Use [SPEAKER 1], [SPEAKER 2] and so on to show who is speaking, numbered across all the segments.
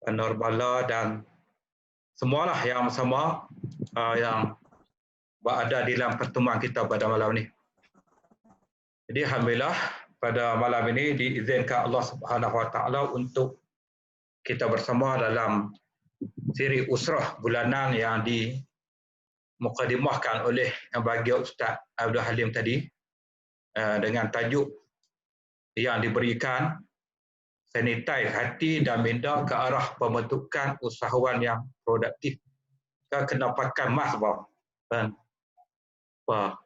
[SPEAKER 1] Nur Bala dan semualah yang bersama yang berada di dalam pertemuan kita pada malam ini. Jadi alhamdulillah pada malam ini diizinkan Allah Subhanahu Wa Taala untuk kita bersama dalam siri usrah bulanan yang dimukadimahkan oleh yang bagi Ustaz Abdul Halim tadi dengan tajuk yang diberikan sanitize hati dan minda ke arah pembentukan usahawan yang produktif. Kita kena pakai mask bang. Dan apa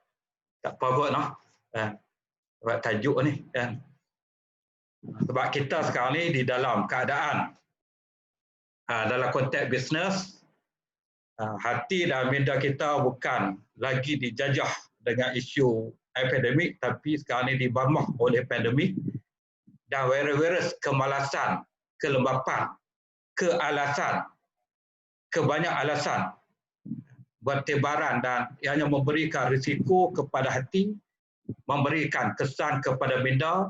[SPEAKER 1] tak apa buat noh. Sebab tajuk ni kan. Sebab kita sekarang ni di dalam keadaan dalam konteks bisnes, hati dan minda kita bukan lagi dijajah dengan isu epidemik, tapi sekarang ni dibamah oleh pandemik dan virus kemalasan, kelembapan, kealasan, kebanyak alasan bertebaran dan ianya memberikan risiko kepada hati, memberikan kesan kepada minda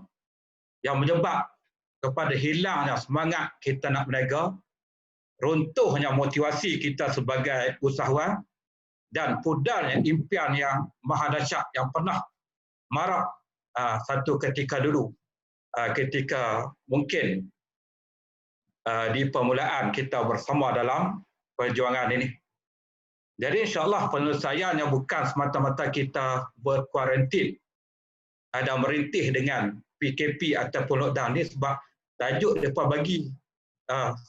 [SPEAKER 1] yang menyebab kepada hilangnya semangat kita nak berniaga, runtuhnya motivasi kita sebagai usahawan dan pudarnya impian yang maha dahsyat yang pernah marak satu ketika dulu. Ketika mungkin di permulaan kita bersama dalam perjuangan ini. Jadi insyaAllah penyelesaiannya bukan semata-mata kita berkuarantin dan merintih dengan PKP ataupun lockdown ni sebab tajuk mereka bagi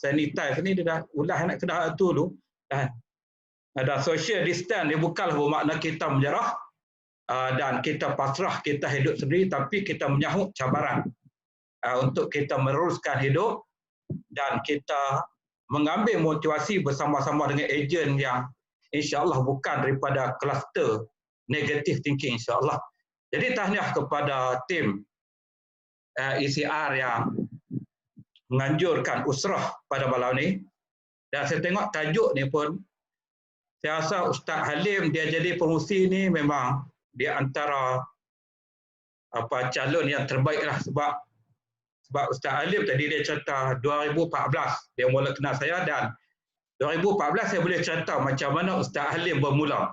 [SPEAKER 1] sanitize ni dia dah ulah nak kena tu dulu. Ada social distance dia bukanlah bermakna kita menyerah dan kita pasrah kita hidup sendiri, tapi kita menyahut cabaran untuk kita meneruskan hidup dan kita mengambil motivasi bersama-sama dengan ejen yang insya-Allah bukan daripada kluster negative thinking insya-Allah. Jadi tahniah kepada tim ECR yang menganjurkan usrah pada malam ni. Dan saya tengok tajuk ni pun saya rasa Ustaz Halim dia jadi pengurusi ni memang di antara calon yang terbaik lah sebab Ustaz Halim tadi dia cerita 2014 dia mula kenal saya dan 2014 saya boleh cerita macam mana Ustaz Halim bermula.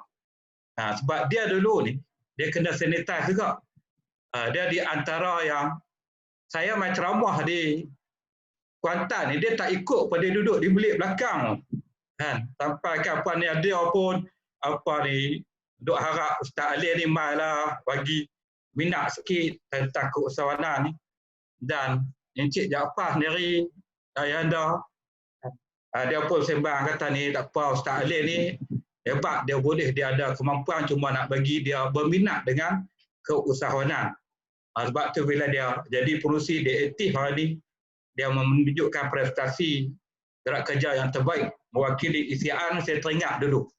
[SPEAKER 1] Sebab dia dulu ni dia kena sanitize juga. Dia di antara yang saya main ceramah di Kuantan ni dia tak ikut pada duduk di bilik belakang. Sampai kapan ni ada pun duk harap Ustaz Halim ni mainlah bagi minat sikit tentang keusahawanan ni. Dan Encik Jaafar sendiri Ayanda dia pun sembang kata ni tak apa Ustaz Halim ni hebat, dia boleh, dia ada kemampuan, cuma nak bagi dia berminat dengan keusahawanan. Sebab tu bila dia jadi pengurusi dia aktif hari ni, dia menunjukkan prestasi gerak kerja yang terbaik mewakili ECR. Saya teringat dulu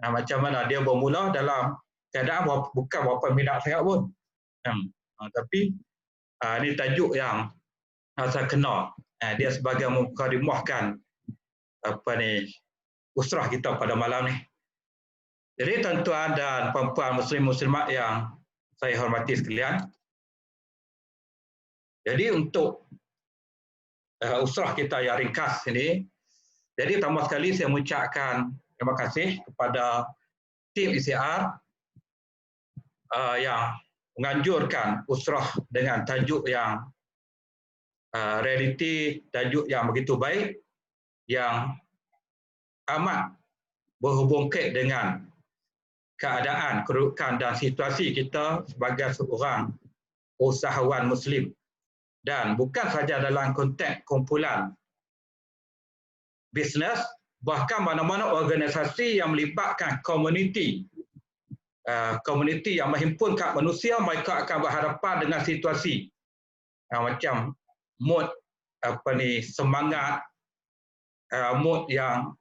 [SPEAKER 1] macam mana dia bermula dalam keadaan bukan berapa minat sangat pun. Tapi ini tajuk yang saya kenal. Dia sebagai mukadimahkan usrah kita pada malam ni. Jadi tuan-tuan dan puan-puan muslim-muslimat yang saya hormati sekalian. Jadi untuk usrah kita yang ringkas ini, jadi pertama sekali saya mengucapkan terima kasih kepada tim ECR yang menganjurkan usrah dengan tajuk yang realiti, tajuk yang begitu baik, yang amat berhubung kait dengan keadaan, kedudukan dan situasi kita sebagai seorang usahawan Muslim. Dan bukan saja dalam konteks kumpulan bisnes, bahkan mana-mana organisasi yang melibatkan komuniti yang menghimpunkan manusia, mereka akan berhadapan dengan situasi macam mood semangat, mood yang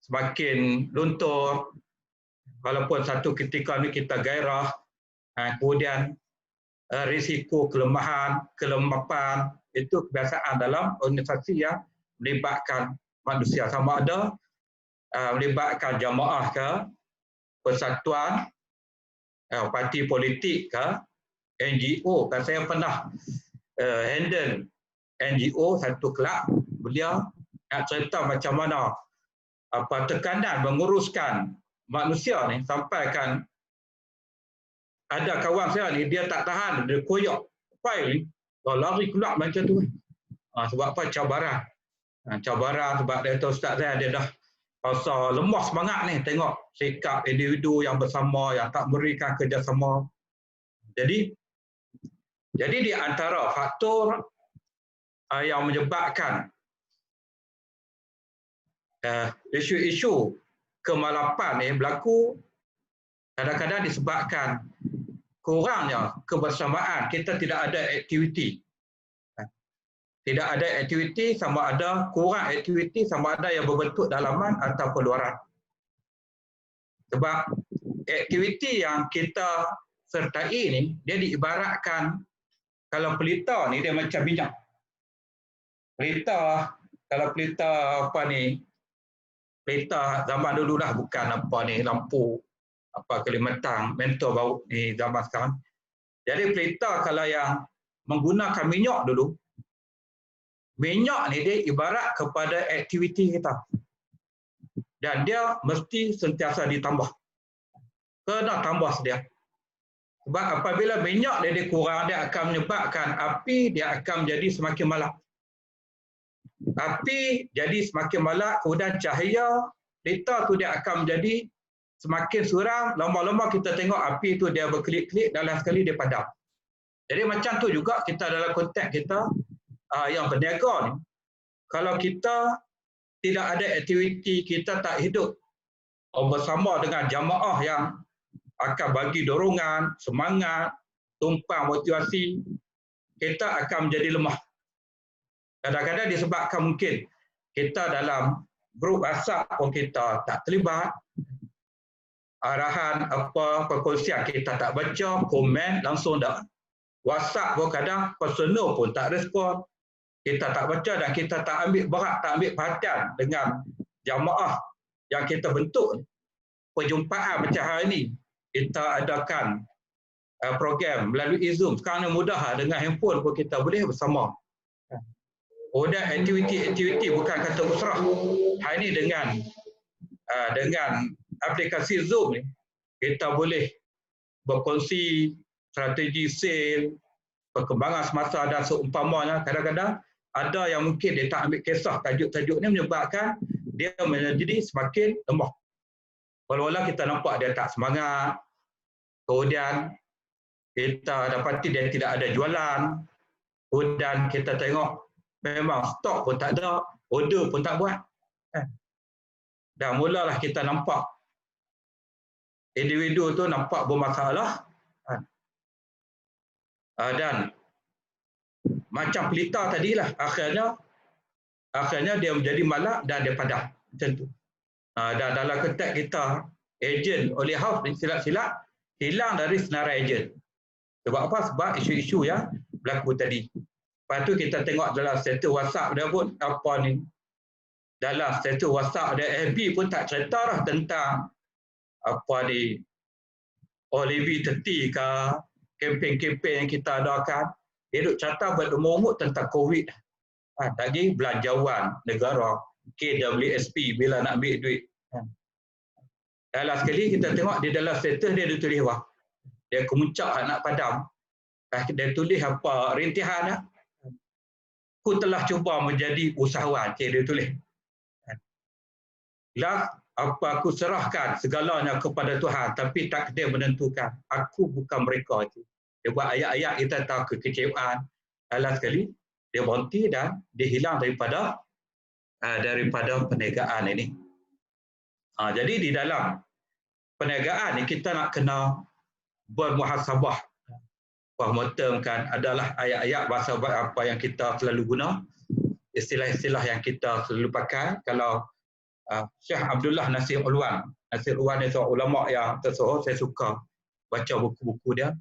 [SPEAKER 1] semakin luntur, walaupun satu ketika ni kita gairah, kemudian risiko kelemahan, kelembapan, itu kebiasaan dalam organisasi yang melibatkan manusia, sama ada melibatkan jamaah ke, persatuan, parti politik ke, NGO. Saya pernah handle NGO satu kelab belia nak cerita macam mana tekanan menguruskan manusia ni, sampai kan ada kawan saya ni dia tak tahan, dia koyak file ni, lari keluar macam tu. Sebab apa? Cabaran. Cabaran sebab dia tahu ustaz saya dia dah rasa lemah semangat ni tengok sikap individu yang bersama yang tak berikan kerjasama. Jadi di antara faktor yang menyebabkan isu-isu kemalapan ni berlaku kadang-kadang disebabkan kurangnya kebersamaan. Kita tidak ada aktiviti. Tidak ada aktiviti, sama ada kurang aktiviti, sama ada yang berbentuk dalaman ataupun luaran. Sebab aktiviti yang kita sertai ni, dia diibaratkan kalau pelita ni dia macam minyak. Pelita, kalau pelita pelita zaman dulu dah, bukan lampu kelimatang, mentor baru ni zaman sekarang. Jadi pelita kalau yang menggunakan minyak dulu, minyak ni dia ibarat kepada aktiviti kita. Dan dia mesti sentiasa ditambah. Kena tambah sedia. Sebab apabila minyak dia kurang, dia akan menyebabkan api dia akan menjadi semakin malap. Api jadi semakin malap, kemudian cahaya pelita tu dia akan menjadi semakin suram. Lama-lama kita tengok api tu dia berkelip-kelip, dalam sekali dia padam. Jadi macam tu juga kita dalam konteks kita yang berniaga ni, kalau kita tidak ada aktiviti, kita tak hidup bersama dengan jamaah yang akan bagi dorongan, semangat, tumpang motivasi, kita akan menjadi lemah. Kadang-kadang disebabkan mungkin kita dalam grup WhatsApp pun kita tak terlibat, arahan perkongsian kita tak baca, komen langsung dah. WhatsApp pun kadang personal pun tak respon. Kita tak baca dan kita tak ambil berat, tak ambil perhatian dengan jamaah yang kita bentuk. Perjumpaan macam hari ini, kita adakan program melalui Zoom. Sekarang ni mudah, dengan handphone pun kita boleh bersama. Kemudian aktiviti bukan kata usrah. Hari ini dengan aplikasi Zoom ni, kita boleh berkongsi strategi sale, perkembangan semasa dan seumpamanya. Kadang-kadang ada yang mungkin dia tak ambil kisah tajuk-tajuk ni menyebabkan dia menjadi semakin lemah. Walau-walau kita nampak dia tak semangat, kemudian kita dapati dia tidak ada jualan, kemudian kita tengok memang stok pun tak ada, order pun tak buat. Dan mulalah kita nampak individu tu nampak bermasalah. Dan macam pelita tadilah, akhirnya dia menjadi malap dan dia padam macam tu. Dan dalam konteks kita, ejen oleh house ni silap-silap hilang dari senarai ejen. Sebab apa? Sebab isu-isu yang berlaku tadi. Lepas tu kita tengok dalam status WhatsApp dia pun dalam status WhatsApp dia, FB pun tak cerita lah tentang Olivi 30 ke, kempen-kempen yang kita adakan. Dia duk cerita berumur tentang COVID. Lagi belanjawan negara, KWSP bila nak ambil duit. Dalam sekali kita tengok di dalam status dia tulis wah, dia kemuncak nak padam. Dia tulis rintihan. Aku telah cuba menjadi usahawan, dia tulis. Aku serahkan segalanya kepada Tuhan, tapi takdir menentukan. Aku bukan mereka itu. Dia buat ayat-ayat kita tahu kekecewaan. Dalam sekali dia berhenti dan dia hilang daripada perniagaan ini. Jadi di dalam perniagaan ini kita nak kena bermuhasabah. Kan adalah ayat-ayat bahasa apa yang kita selalu guna, istilah-istilah yang kita selalu pakai. Kalau Syekh Abdullah Nasir Ulwan ni seorang ulama yang tersohor, saya suka baca buku-buku dia.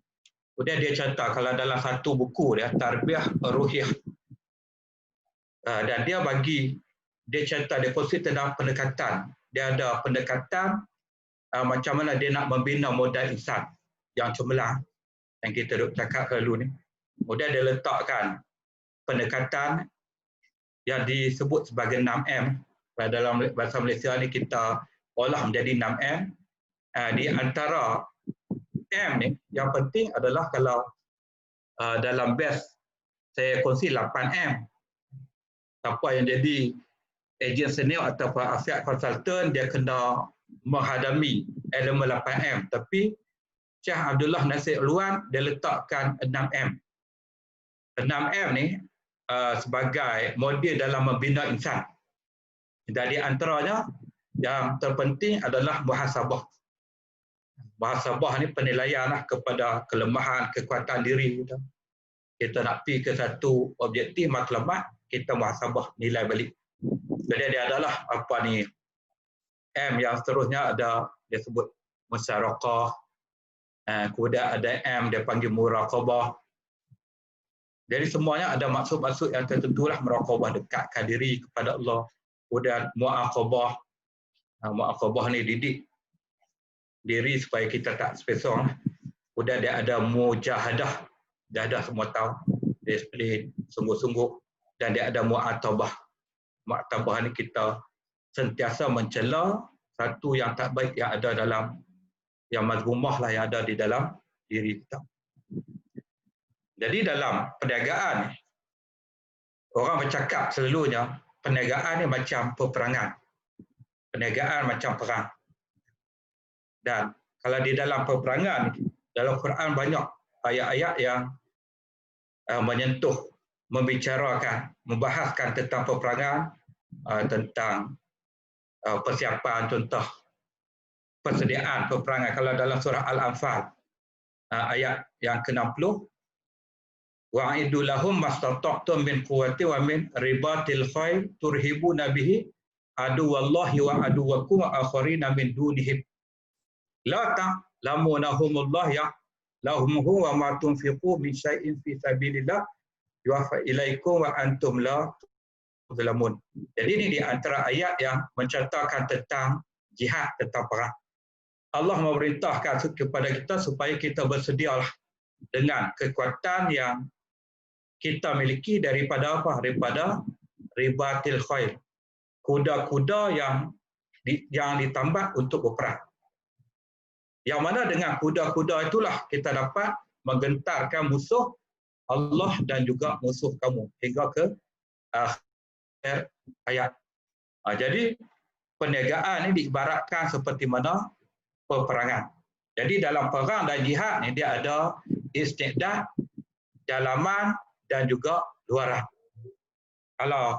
[SPEAKER 1] Kemudian dia cerita kalau dalam satu buku dia, Tarbiyah Ruhiyah, dan dia cerita, dia kongsi tentang pendekatan. Dia ada pendekatan macam mana dia nak membina modal insan yang cemerlang yang kita duk cakap lalu ni. Kemudian dia letakkan pendekatan yang disebut sebagai 6M. Dalam bahasa Malaysia ni kita olah menjadi 6M. Di antara M ni yang penting adalah kalau dalam base saya kongsi 8M. Siapa yang jadi ejen senior atau affiliate consultant dia kena menghadami elemen 8M. Tapi Syekh Abdullah Nasir Luan dia letakkan 6M. 6M ni sebagai model dalam membina insan. Dan di antaranya yang terpenting adalah muhasabah. Muhasabah ni penilaian lah kepada kelemahan, kekuatan diri kita. Kita nak pergi ke satu objektif matlamat, kita muhasabah nilai balik. Jadi dia adalah apa ni M yang seterusnya ada dia sebut musyarakah. Kemudian ada M dia panggil muraqabah. Jadi semuanya ada maksud-maksud yang tertentulah, muraqabah dekatkan diri kepada Allah. Kemudian muaqabah. Muaqabah ni didik diri supaya kita tak spesong. Kemudian dia ada mujahadah. Jahadah semua tahu. Disiplin, sungguh-sungguh. Dan dia ada mu'atabah. Mu'atabah ni kita sentiasa mencela satu yang tak baik yang ada dalam, yang mazmumah lah yang ada di dalam diri kita. Jadi dalam perniagaan, orang bercakap selalunya, perniagaan ni macam peperangan. Perniagaan macam perang. Dan kalau di dalam peperangan, dalam Quran banyak ayat-ayat yang menyentuh, membicarakan, membahaskan tentang peperangan, tentang persiapan, contoh persediaan peperangan. Kalau dalam surah Al-Anfal, ayat yang ke-60, wa'iddu lahum mastata'tum min quwwati wa min ribatil khail turhibuna bihi aduwallahi wa aduwakum wa akharina min dunihim la ta'lamunahumullah ya lahum huwa ma tunfiqu min syai'in fi sabilillah yuwaffa ilaikum wa antum la tuzlamun. Jadi ini di antara ayat yang menceritakan tentang jihad, tentang perang. Allah memerintahkan kepada kita supaya kita bersedialah dengan kekuatan yang kita miliki daripada apa? Daripada ribatil khail. Kuda-kuda yang ditambah untuk berperang. Yang mana dengan kuda-kuda itulah kita dapat menggentarkan musuh Allah dan juga musuh kamu hingga ke akhir ayat. Jadi perniagaan ini diibaratkan seperti mana peperangan. Jadi dalam perang dan jihad ni dia ada istiqdad, dalaman dan juga luaran. Kalau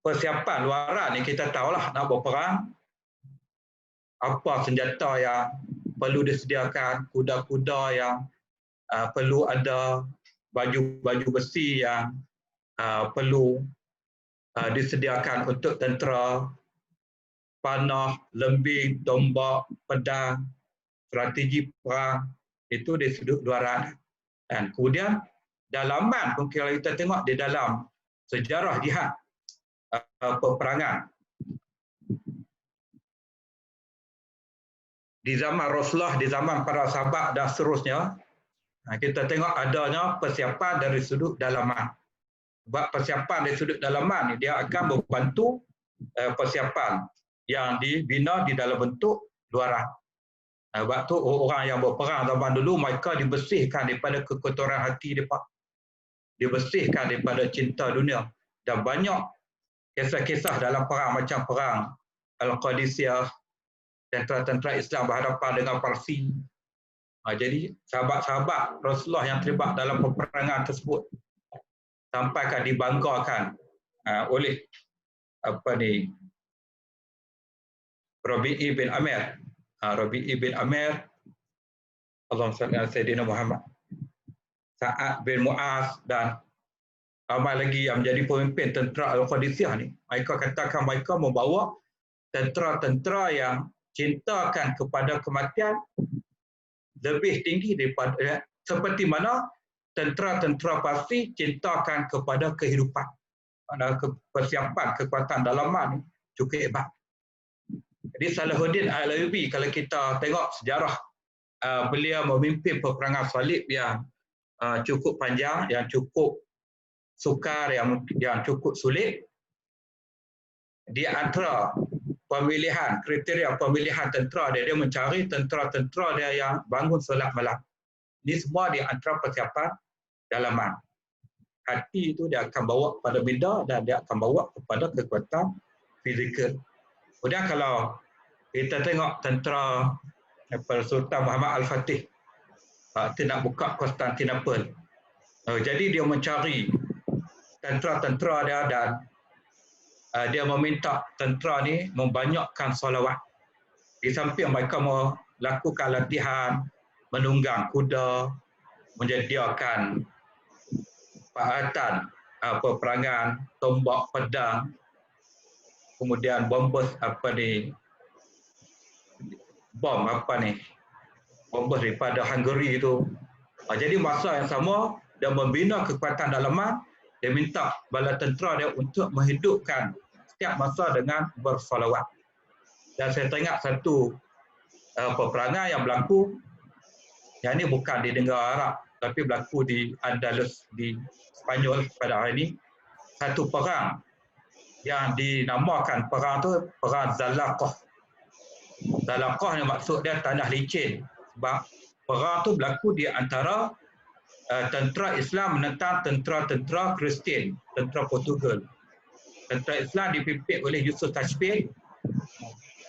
[SPEAKER 1] persiapan luaran ni kita tahulah nak berperang, apa senjata yang perlu disediakan, kuda-kuda yang perlu ada, baju-baju besi yang perlu disediakan untuk tentera, panah, lembing, tombak, pedang, strategi perang, itu di sudut luaran. Dan kemudian dalaman pun kalau kita tengok di dalam sejarah jihad peperangan di zaman Rasulullah, di zaman para sahabat dan seterusnya, kita tengok adanya persiapan dari sudut dalaman. Sebab persiapan dari sudut dalaman ni dia akan membantu persiapan yang dibina di dalam bentuk luaran. Sebab tu orang yang berperang zaman dulu mereka dibersihkan daripada kekotoran hati mereka. Dibersihkan daripada cinta dunia. Dan banyak kisah-kisah dalam perang macam perang Al-Qadisiyah, tentera-tentera Islam berhadapan dengan Parsi. Jadi sahabat-sahabat Rasulullah yang terlibat dalam peperangan tersebut sampaikan dibanggakan oleh Rabi'i bin Amir. Rabi'i bin Amir, Allahumma salli ala Sayyidina Muhammad, Sa'ad bin Mu'az dan ramai lagi yang menjadi pemimpin tentera Al-Qadisiyah ni. Mereka katakan mereka membawa tentera-tentera yang cintakan kepada kematian lebih tinggi daripada seperti mana tentera-tentera Parsi cintakan kepada kehidupan. Persiapan kekuatan dalaman ni cukup hebat. Jadi Salahuddin Al-Ayyubi, kalau kita tengok sejarah beliau memimpin peperangan salib yang cukup panjang, yang cukup sukar yang cukup sulit. Di antara pemilihan, kriteria pemilihan tentera dia mencari tentera-tentera dia yang bangun solat malam. Ini semua di antara persiapan dalaman. Hati itu dia akan bawa kepada minda dan dia akan bawa kepada kekuatan fizikal. Kemudian kalau kita tengok tentera Sultan Muhammad Al-Fatih, dia nak buka Konstantinopel. Jadi dia mencari tentera-tentera dia dan dia meminta tentera ni membanyakkan solawat. Di samping mereka melakukan latihan, menunggang kuda, menyediakan peralatan peperangan, tombak, pedang, kemudian bombers bombers daripada Hungary itu. Jadi masa yang sama dia membina kekuatan dalaman, dia minta bala tentera dia untuk menghidupkan setiap masa dengan bersolawat. Dan saya tengok satu peperangan yang berlaku, yang ini bukan di negara Arab, tapi berlaku di Andalus, di Spanyol pada hari ini. Satu perang yang dinamakan perang tu perang Zalaqah. Zalaqah ni maksud dia tanah licin. Sebab perang tu berlaku di antara tentera Islam menentang tentera-tentera Kristian, tentera Portugal. Tentera Islam dipimpin oleh Yusuf Tashfin,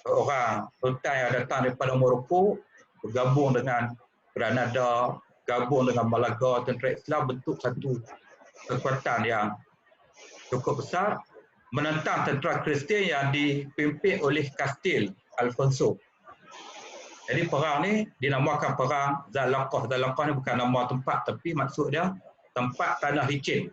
[SPEAKER 1] orang sultan yang datang daripada Morocco, bergabung dengan Granada, gabung dengan Malaga. Tentera Islam bentuk satu kekuatan yang cukup besar menentang tentera Kristian yang dipimpin oleh Kastil Alfonso. Jadi perang ni dinamakan perang Zalaqah. Zalaqah ni bukan nama tempat, tapi maksud dia tempat tanah licin.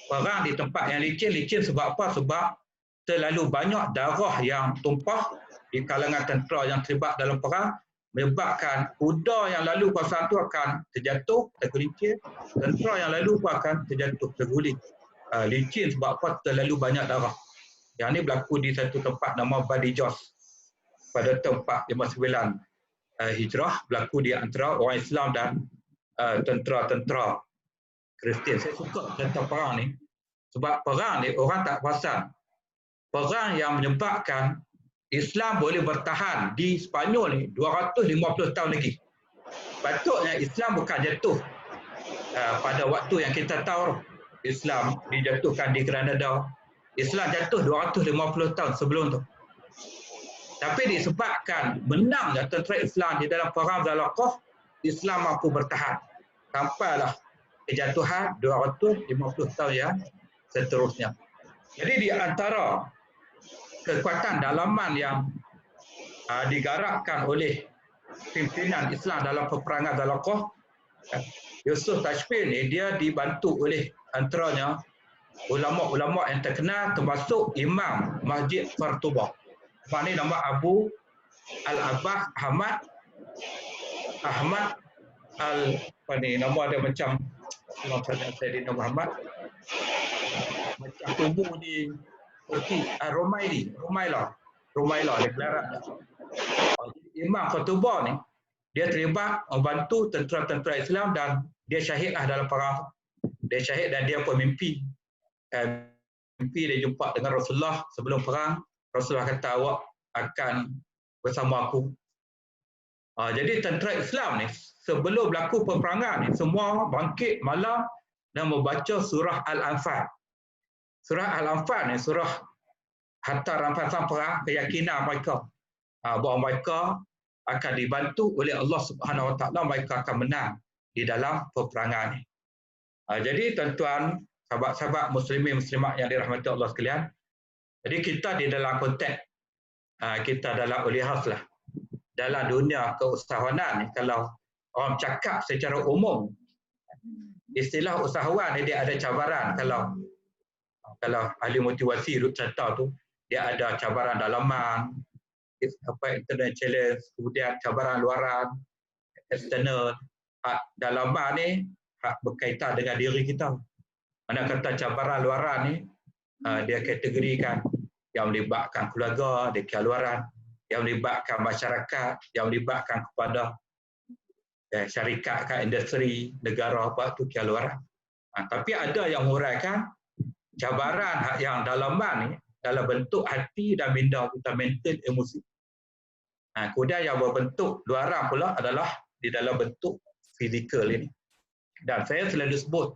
[SPEAKER 1] Perang di tempat yang licin sebab apa? Sebab terlalu banyak darah yang tumpah di kalangan tentera yang terlibat dalam perang, menyebabkan kuda yang lalu kawasan itu akan terjatuh, tergelincir. Tentera yang lalu pun akan terjatuh, terguling. Licin sebab apa? Terlalu banyak darah. Yang ini berlaku di satu tempat nama Wadi Jos pada tahun 459 Hijrah, berlaku di antara orang Islam dan tentera-tentera Kristian. Saya suka tentang perang ni sebab perang ni orang tak perasan. Perang yang menyebabkan Islam boleh bertahan di Spanyol ni 250 tahun lagi. Patutnya Islam bukan jatuh pada waktu yang kita tahu Islam dijatuhkan di Granada. Islam jatuh 250 tahun sebelum tu. Tapi disebabkan menangnya tentera Islam di dalam perang Zalaqah, Islam mampu bertahan sampailah kejatuhan 250 tahun yang seterusnya. Jadi di antara kekuatan dalaman yang digarapkan oleh pimpinan Islam dalam peperangan Zalaqah, Yusuf Tashfin ni dia dibantu oleh antaranya ulama-ulama yang terkenal termasuk Imam Masjid Cordoba. Sebab ni nama Abu Al-Abbas Ahmad nama dia macam Sayyidina Muhammad macam tubuh di Turki, Rumaila dia gelaran. Imam Cordoba ni dia terlibat membantu tentera-tentera Islam dan dia syahidlah dalam perang. Dia syahid dan dia pemimpi. Mimpi dia jumpa dengan Rasulullah sebelum perang. Rasulullah kata awak akan bersama aku. Jadi tentera Islam ni sebelum berlaku peperangan ni semua bangkit malam dan membaca surah Al-Anfal. Surah Al-Anfal ni surah hantar rampasan perang, keyakinan mereka bahawa mereka akan dibantu oleh Allah Subhanahu Wa Taala, mereka akan menang di dalam peperangan ni. Jadi tuan-tuan, sahabat-sahabat muslimin muslimat yang dirahmati Allah sekalian, jadi kita di dalam konteks kita dalam ulihas lah, dalam dunia keusahawanan ni, kalau orang cakap secara umum istilah usahawan ni dia ada cabaran. Kalau ahli motivasi duk cerita tu, dia ada cabaran dalaman, internal challenge, kemudian cabaran luaran, external. Dalaman ni berkaitan dengan diri kita. Mana kata cabaran luaran ni dia kategorikan yang melibatkan keluarga, dia luaran, yang melibatkan masyarakat, yang melibatkan kepada syarikat, industri, negara, apa tu luaran. Tapi ada yang menguraikan cabaran yang dalaman ni dalam bentuk hati dan minda kita, mental, emosi. Kemudian yang berbentuk luaran pula adalah di dalam bentuk fizikal ini. Dan saya selalu sebut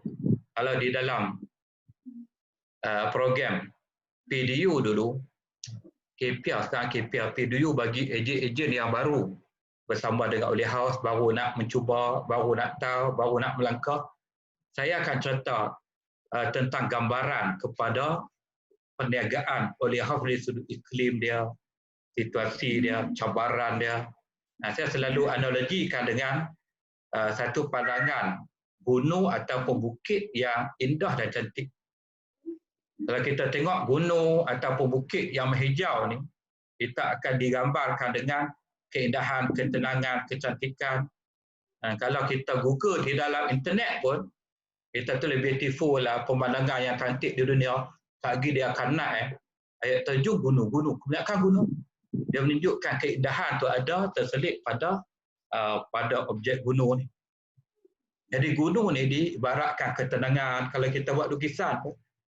[SPEAKER 1] kalau di dalam program PDU dulu, KPR sekarang KPR, PDU bagi ejen-ejen yang baru bersama dengan Oleh House, baru nak mencuba, baru nak tahu, baru nak melangkah. Saya akan cerita tentang gambaran kepada perniagaan Oleh House dari sudut iklim dia, situasi dia, cabaran dia. Saya selalu analogikan dengan satu pandangan gunung ataupun bukit yang indah dan cantik. Kalau kita tengok gunung ataupun bukit yang menghijau ni, kita akan digambarkan dengan keindahan, ketenangan, kecantikan. Kalau kita Google di dalam internet pun, kita tulis beautiful lah, pemandangan yang cantik di dunia, pagi dia akan naik ayat terjun gunung-gunung. Kebanyakan gunung. Dia menunjukkan keindahan tu ada terselit pada objek gunung ni. Jadi gunung ni diibaratkan ketenangan. Kalau kita buat lukisan,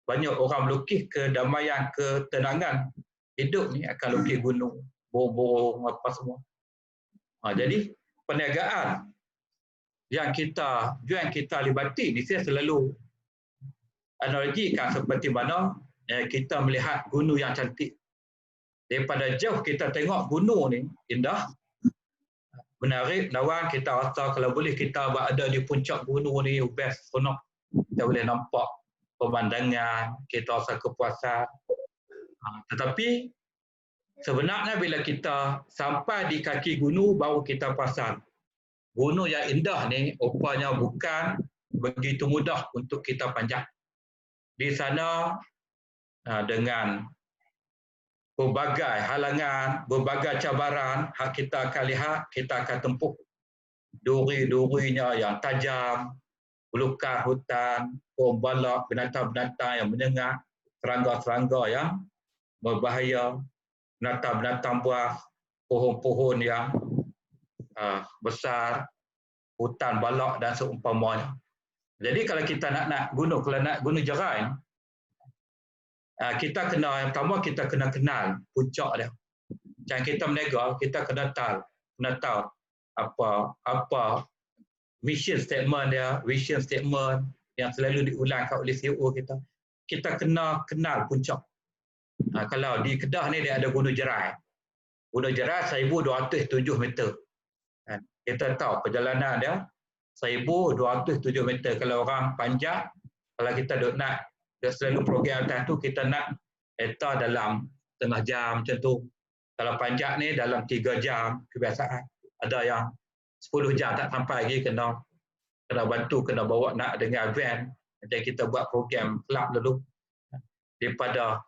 [SPEAKER 1] banyak orang melukis kedamaian, ketenangan hidup ni akan lukis gunung, borong apa semua. Jadi perniagaan yang kita libati ni, saya selalu analogikan seperti mana kita melihat gunung yang cantik. Daripada jauh kita tengok gunung ni indah, menarik, lawan, kita rasa kalau boleh kita berada di puncak gunung ni, best sonok. Kita boleh nampak pemandangan, kita rasa kepuasan. Tetapi sebenarnya bila kita sampai di kaki gunung, baru kita perasan gunung yang indah ni rupanya bukan begitu mudah untuk kita panjat. Di sana dengan berbagai halangan, berbagai cabaran, kita akan lihat, kita akan tempuh duri-durinya yang tajam, belukar hutan, pohon balak, binatang-binatang yang menyengat, serangga-serangga yang berbahaya, binatang-binatang buas, pohon-pohon yang besar, hutan balak dan seumpamanya. Jadi kalau kita nak gunung, kalau nak gunung Jerai, kita kena, yang pertama kita kena kenal puncak dia. Macam kita berniaga, kita kena tahu apa mission statement dia, vision statement yang selalu diulangkan oleh CEO kita. Kita kena kenal puncak. Kalau di Kedah ni dia ada Gunung Jerai. Gunung Jerai 1,207 meter. Kita tahu perjalanan dia 1,207 meter. Kalau orang panjat, kalau kita nak selalu program atas tu, kita nak eta dalam setengah jam macam tu. Kalau panjat ni dalam 3 jam kebiasaan. Ada yang 10 jam tak sampai lagi, kena bantu, kena bawa nak dengan van. Macam kita buat program kelab dulu. Daripada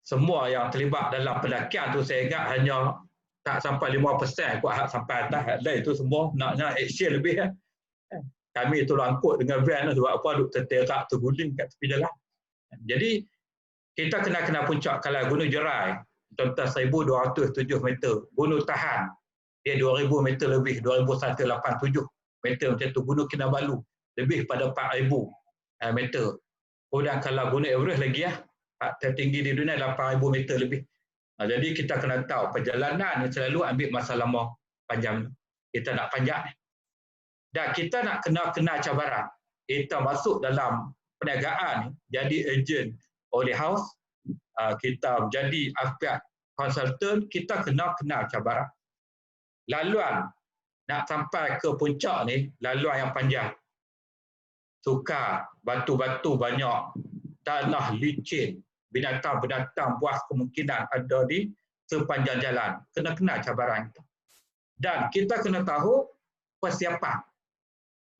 [SPEAKER 1] semua yang terlibat dalam pendakian tu, saya ingat hanya tak sampai 5% kuat sampai atas. Lain itu semua naknya action lebih. Kami tu angkut dengan van sebab apa, duk terterak, terguling kat tepi jalan. Jadi kita kena puncak. Kalau Gunung Jerai contoh 1,207 meter, Gunung Tahan dia 2,000 meter lebih, 2,187 meter macam tu. Gunung Kinabalu lebih pada 4,000 meter. Kemudian kalau Gunung Everest lagi tertinggi di dunia 8,000 meter lebih. Jadi kita kena tahu perjalanan yang selalu ambil masa lama panjang. Kita nak panjat dan kita nak kena cabaran. Kita masuk dalam perniagaan, jadi ejen Oleh House, kita menjadi aspek konsultan, kita kena kenal cabaran. Laluan nak sampai ke puncak ni, laluan yang panjang. Sukar, batu-batu banyak, tanah licin, binatang-binatang buas kemungkinan ada di sepanjang jalan. Kena kenal cabaran itu. Dan kita kena tahu persiapan.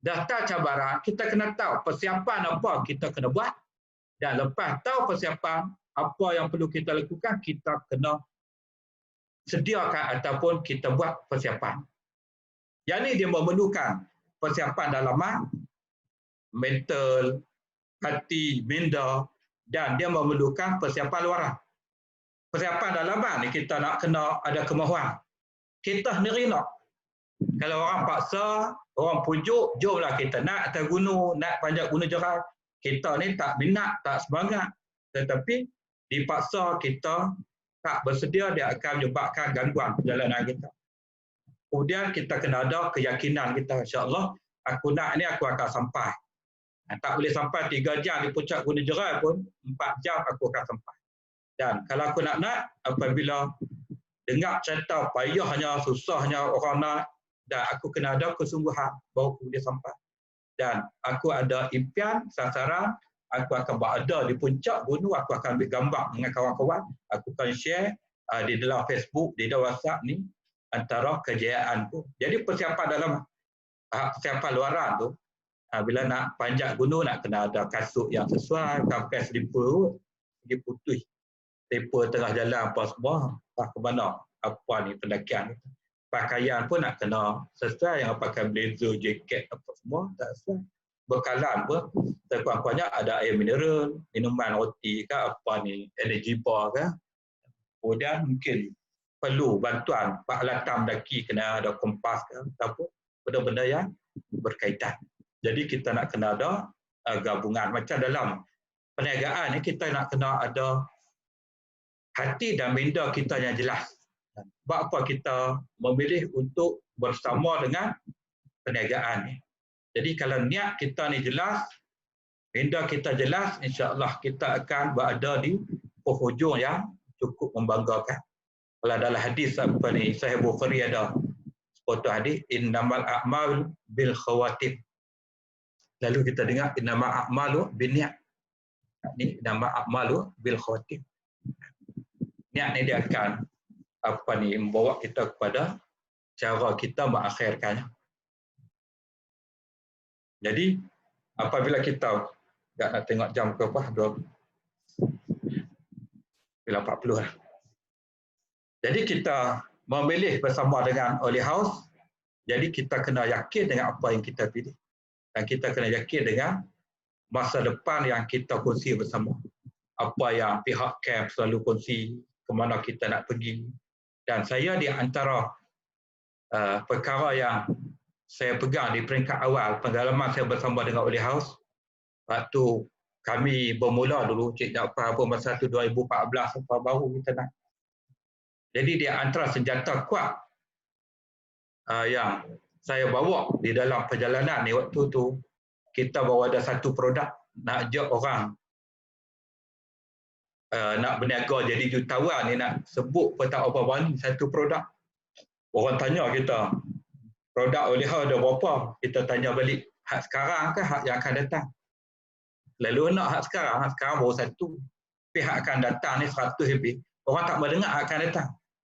[SPEAKER 1] Daftar cabaran, kita kena tahu persiapan apa kita kena buat. Dan lepas tahu persiapan, apa yang perlu kita lakukan, kita kena sediakan ataupun kita buat persiapan. Yang ini dia memerlukan persiapan dalaman, mental, hati, minda, dan dia memerlukan persiapan luaran. Persiapan dalaman ni kita nak kena ada kemahuan. Kita sendiri nak Kalau orang paksa, orang pujuk, jomlah kita nak atas gunung, nak panjat gunung Jeram. Kita ni tak minat, tak semangat. Tetapi dipaksa kita tak bersedia, dia akan menyebabkan gangguan perjalanan kita. Kemudian kita kena ada keyakinan kita, insya-Allah aku nak ni aku akan sampai. Tak boleh sampai 3 jam di puncak Gunung Jeram pun, 4 jam aku akan sampai. Dan kalau aku nak apabila dengar cerita payahnya, susahnya orang nak, dan aku kena ada kesungguhan baru aku boleh sampai. Dan aku ada impian, sasaran, aku akan berada di puncak gunung, aku akan ambil gambar dengan kawan-kawan, aku akan share di dalam Facebook, di dalam WhatsApp ni, antara kejayaanku. Jadi persiapan dalam persiapan luaran tu, bila nak panjat gunung, nak kena ada kasut yang sesuai, pakai slipper, pergi putih. Slipper tengah jalan apa semua, ke mana, apa ni pendakian. Pakaian pun nak kena sesuai, yang pakai blazer, jaket apa semua tak sesuai. Bekalan pun sekurang-kurangnya ada air mineral, minuman roti ke apa ni, energy bar ke. Kemudian mungkin perlu bantuan peralatan mendaki, kena ada kompas ke ataupun benda-benda yang berkaitan. Jadi kita nak kena ada gabungan. Macam dalam perniagaan ni kita nak kena ada hati dan minda kita yang jelas. Sebab apa kita memilih untuk bersama dengan perniagaan ni. Jadi kalau niat kita ni jelas, minda kita jelas, insya-Allah kita akan berada di penghujung yang cukup membanggakan. Kalau dalam hadis apa ni, Sahih Bukhari ada sepotong hadis, innamal a'mal bil khawatim. Lalu kita dengar innamal a'malu binniyat. Ni nama a'malu bil khawatim. Niat ni dia akan membawa kita kepada cara kita mengakhirkannya. Jadi apabila kita tak nak tengok jam ke apa, 40 lah. Jadi kita memilih bersama dengan Holy House, jadi kita kena yakin dengan apa yang kita pilih. Dan kita kena yakin dengan masa depan yang kita kongsi bersama. Apa yang pihak camp selalu kongsi, ke mana kita nak pergi. Dan saya di antara perkara yang saya pegang di peringkat awal, pengalaman saya bersama dengan Holy House, waktu kami bermula dulu, Cik Jaafar pun masa tu 2014, baru kita nak. Jadi di antara senjata kuat yang saya bawa di dalam perjalanan ni waktu tu, kita bawa ada satu produk, nak ajak orang nak berniaga jadi jutawan ni, nak sebut pun tak apa berani, satu produk. Orang tanya kita, produk Holy House ada berapa? Kita tanya balik, hak sekarang ke hak yang akan datang? Lalu nak hak sekarang baru satu. Tapi hak akan datang ni 100 lebih. Orang tak mendengar hak akan datang.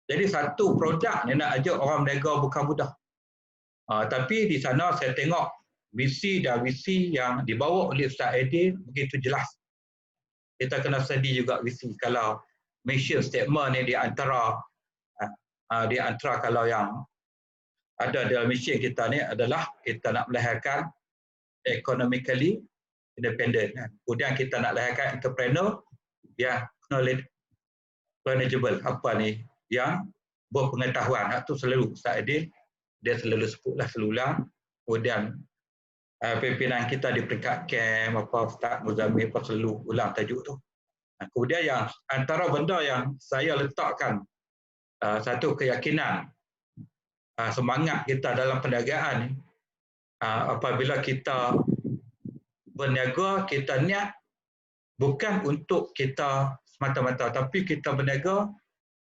[SPEAKER 1] Jadi satu produk ni nak ajak orang berniaga bukan mudah. Tapi di sana saya tengok misi dan visi yang dibawa oleh Ustaz Aidil begitu jelas. Kita kena sedih juga visi. Kalau mission statement ni di antara kalau yang ada dalam mission kita ni adalah kita nak melahirkan economically independent. Kemudian kita nak melahirkan entrepreneur yang knowledgeable, yang berpengetahuan. Itu selalu Ustaz Aidil, dia selalu sebutlah selulang. Kemudian pimpinan kita di peringkat camp, Ustaz Muzamil pun selalu ulang tajuk tu. Kemudian yang antara benda yang saya letakkan satu keyakinan, semangat kita dalam perniagaan ni, apabila kita berniaga, kita niat bukan untuk kita semata-mata, tapi kita berniaga,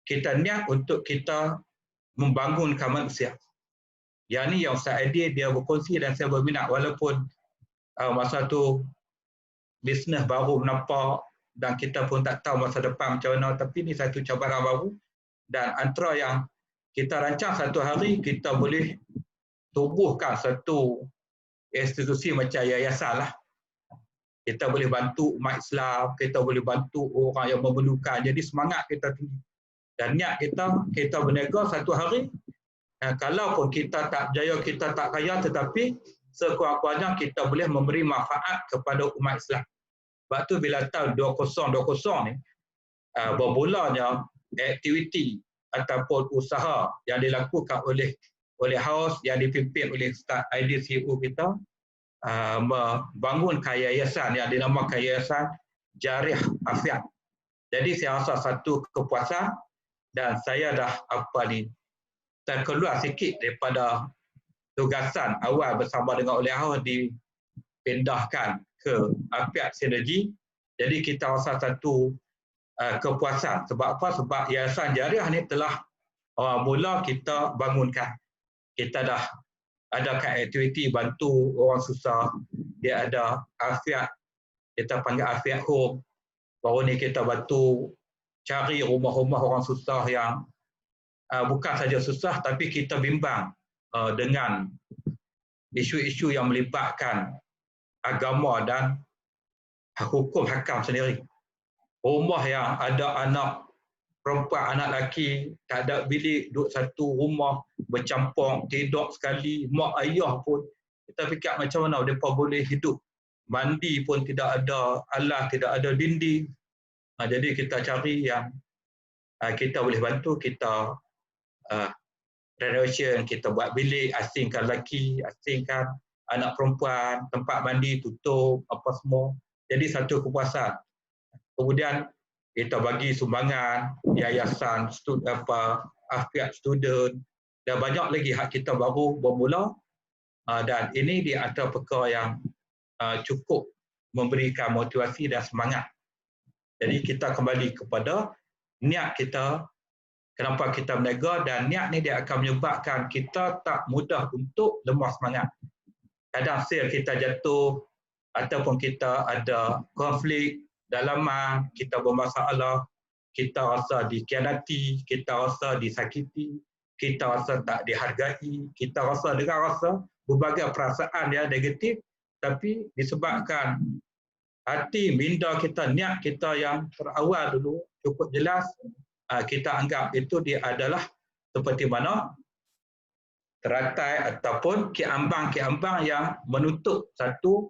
[SPEAKER 1] kita niat untuk kita membangunkan manusia. Yang ni yang Ustaz Aidil dia berkongsi dan saya berminat, walaupun masa tu bisnes baru menampak dan kita pun tak tahu masa depan macam mana, tapi ni satu cabaran baru. Dan antara yang kita rancang satu hari, kita boleh tubuhkan satu institusi macam yayasan lah. Kita boleh bantu umat Islam, kita boleh bantu orang yang memerlukan. Jadi semangat kita tinggi. Dan niat kita berniaga satu hari, kalaupun kita tak berjaya, kita tak kaya, tetapi sekurang-kurangnya kita boleh memberi manfaat kepada umat Islam. Sebab tu bila tahun 2020 ni, bermulanya aktiviti ataupun usaha yang dilakukan oleh oleh Haus yang dipimpin oleh Ustaz Aidil CEO kita membangun yayasan yang dinamakan Yayasan Jariah Afiat. Jadi saya rasa satu kepuasan dan saya dah terkeluar sikit daripada tugasan awal bersama dengan oleh Haus dipindahkan ke Afiat Sinergi. Jadi kita rasa satu kepuasan. Sebab apa? Sebab Yayasan Jariah ni telah mula kita bangunkan. Kita dah adakan aktiviti bantu orang susah. Dia ada Afiat, kita panggil Afiat Home. Baru ni kita bantu cari rumah-rumah orang susah yang bukan saja susah tapi kita bimbang dengan isu-isu yang melibatkan agama dan hukum hakam sendiri. Rumah yang ada anak perempuan, anak lelaki, tak ada bilik, duduk satu rumah, bercampur, tidur sekali, mak ayah pun. Kita fikir macam mana mereka boleh hidup. Mandi pun tidak ada alas, tidak ada dinding. Jadi kita cari yang kita boleh bantu, kita renovation, kita buat bilik, asingkan lelaki, asingkan anak perempuan, tempat mandi tutup, apa semua. Jadi satu kepuasan. Kemudian kita bagi sumbangan, yayasan, Afiat student, dan banyak lagi hak kita baru bermula. Dan ini di antara perkara yang cukup memberikan motivasi dan semangat. Jadi kita kembali kepada niat kita, kenapa kita berniaga, dan niat ni dia akan menyebabkan kita tak mudah untuk lemah semangat. Kadang sale kita jatuh, ataupun kita ada konflik, dalaman, kita bermasalah, kita rasa dikhianati, kita rasa disakiti, kita rasa tak dihargai, kita rasa berbagai perasaan yang negatif, tapi disebabkan hati minda kita, niat kita yang terawal dulu cukup jelas, kita anggap itu dia adalah seperti mana teratai ataupun kiambang-kiambang yang menutup satu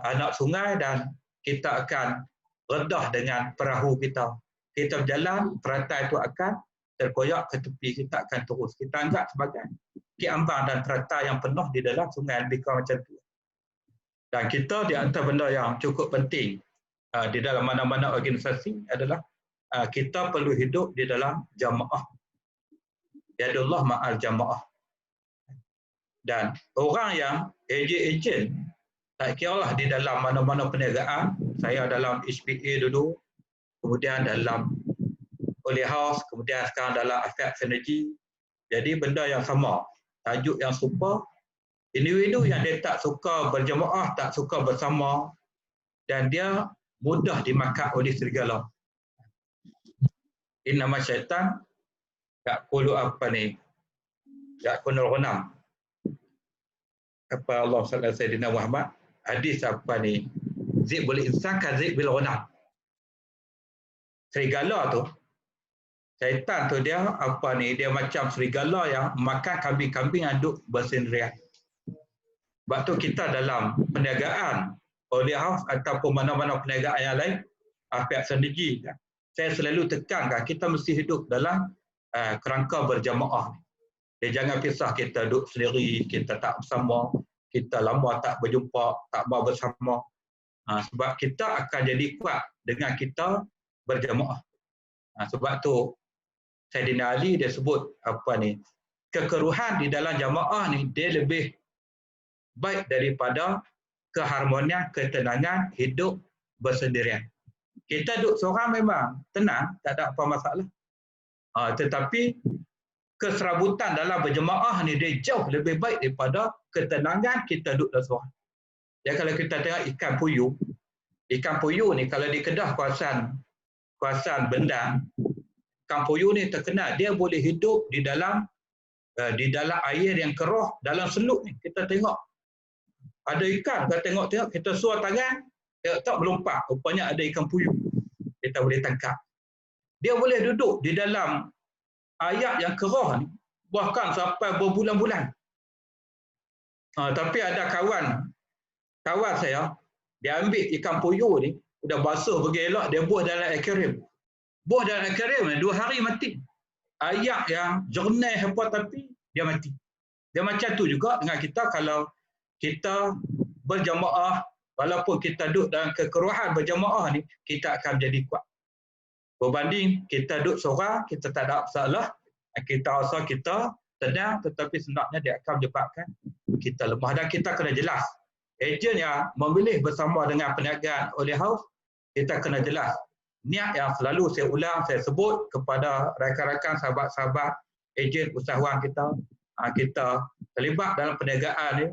[SPEAKER 1] anak sungai, dan kita akan redah dengan perahu kita. Kita berjalan, teratai itu akan terkoyak ke tepi, kita akan terus. Kita anggap sebagai kiambang dan teratai yang penuh di dalam sungai, lebih kurang macam itu. Dan kita di antara benda yang cukup penting di dalam mana-mana organisasi adalah kita perlu hidup di dalam jamaah. Yadullah ma'al jamaah. Dan orang yang ejen-ejen, tak kira lah di dalam mana-mana perniagaan, saya dalam HPA dulu, kemudian dalam oleh Haus, kemudian sekarang dalam Afiat Sinergi. Jadi benda yang sama, tajuk yang serupa, individu yang dia tak suka berjemaah, tak suka bersama, dan dia mudah dimakan oleh serigala. Innama syaitan ya'kulu ya'kulul ghanam. Apa Allah sallallahu alaihi wasallam Muhammad, hadis zibul insan ka zibil ghanam. Serigala tu, syaitan tu dia dia macam serigala yang makan kambing-kambing yang duduk bersendirian. Sebab tu kita dalam perniagaan oleh Haus ataupun mana-mana perniagaan yang lain, Afiat Sinergi, saya selalu tekankan kita mesti hidup dalam kerangka berjamaah. Dia jangan pisah, kita duduk sendiri, kita tak bersama, kita lama tak berjumpa, tak mau bersama. Sebab kita akan jadi kuat dengan kita berjamaah. Sebab tu Saidina Ali dia sebut kekeruhan di dalam jamaah ni dia lebih baik daripada keharmonian, ketenangan hidup bersendirian. Kita duduk seorang memang tenang, tak ada apa masalah. Tetapi keserabutan dalam berjemaah ni dia jauh lebih baik daripada ketenangan kita duduk dalam seorang. Ya, kalau kita tengok ikan puyuh ni kalau di Kedah kawasan Bendang, ikan puyuh ni terkenal dia boleh hidup di dalam air yang keruh, dalam seluk ni. Kita tengok ada ikan, kita tengok kita suar tangan, tak melompat, rupanya ada ikan puyuh. Kita boleh tangkap. Dia boleh duduk di dalam air yang keruh ni bahkan sampai berbulan-bulan. Tapi ada kawan saya, dia ambil ikan puyuh ni, udah basuh pergi elok, dia buah dalam akuarium. Buah dalam akuarium ni 2 hari mati. Air yang jernih apa, tapi dia mati. Dia macam tu juga dengan kita kalau kita berjamaah, walaupun kita duduk dalam kekeruhan berjamaah ni, kita akan menjadi kuat. Berbanding kita duduk seorang, kita tak ada masalah, kita rasa kita tenang, tetapi sebenarnya dia akan menyebabkan kita lemah. Dan kita kena jelas. Ejen yang memilih bersama dengan perniagaan oleh House, kita kena jelas. Niat yang selalu saya ulang, saya sebut kepada rakan-rakan, sahabat-sahabat, ejen usahawan kita, kita terlibat dalam perniagaan ni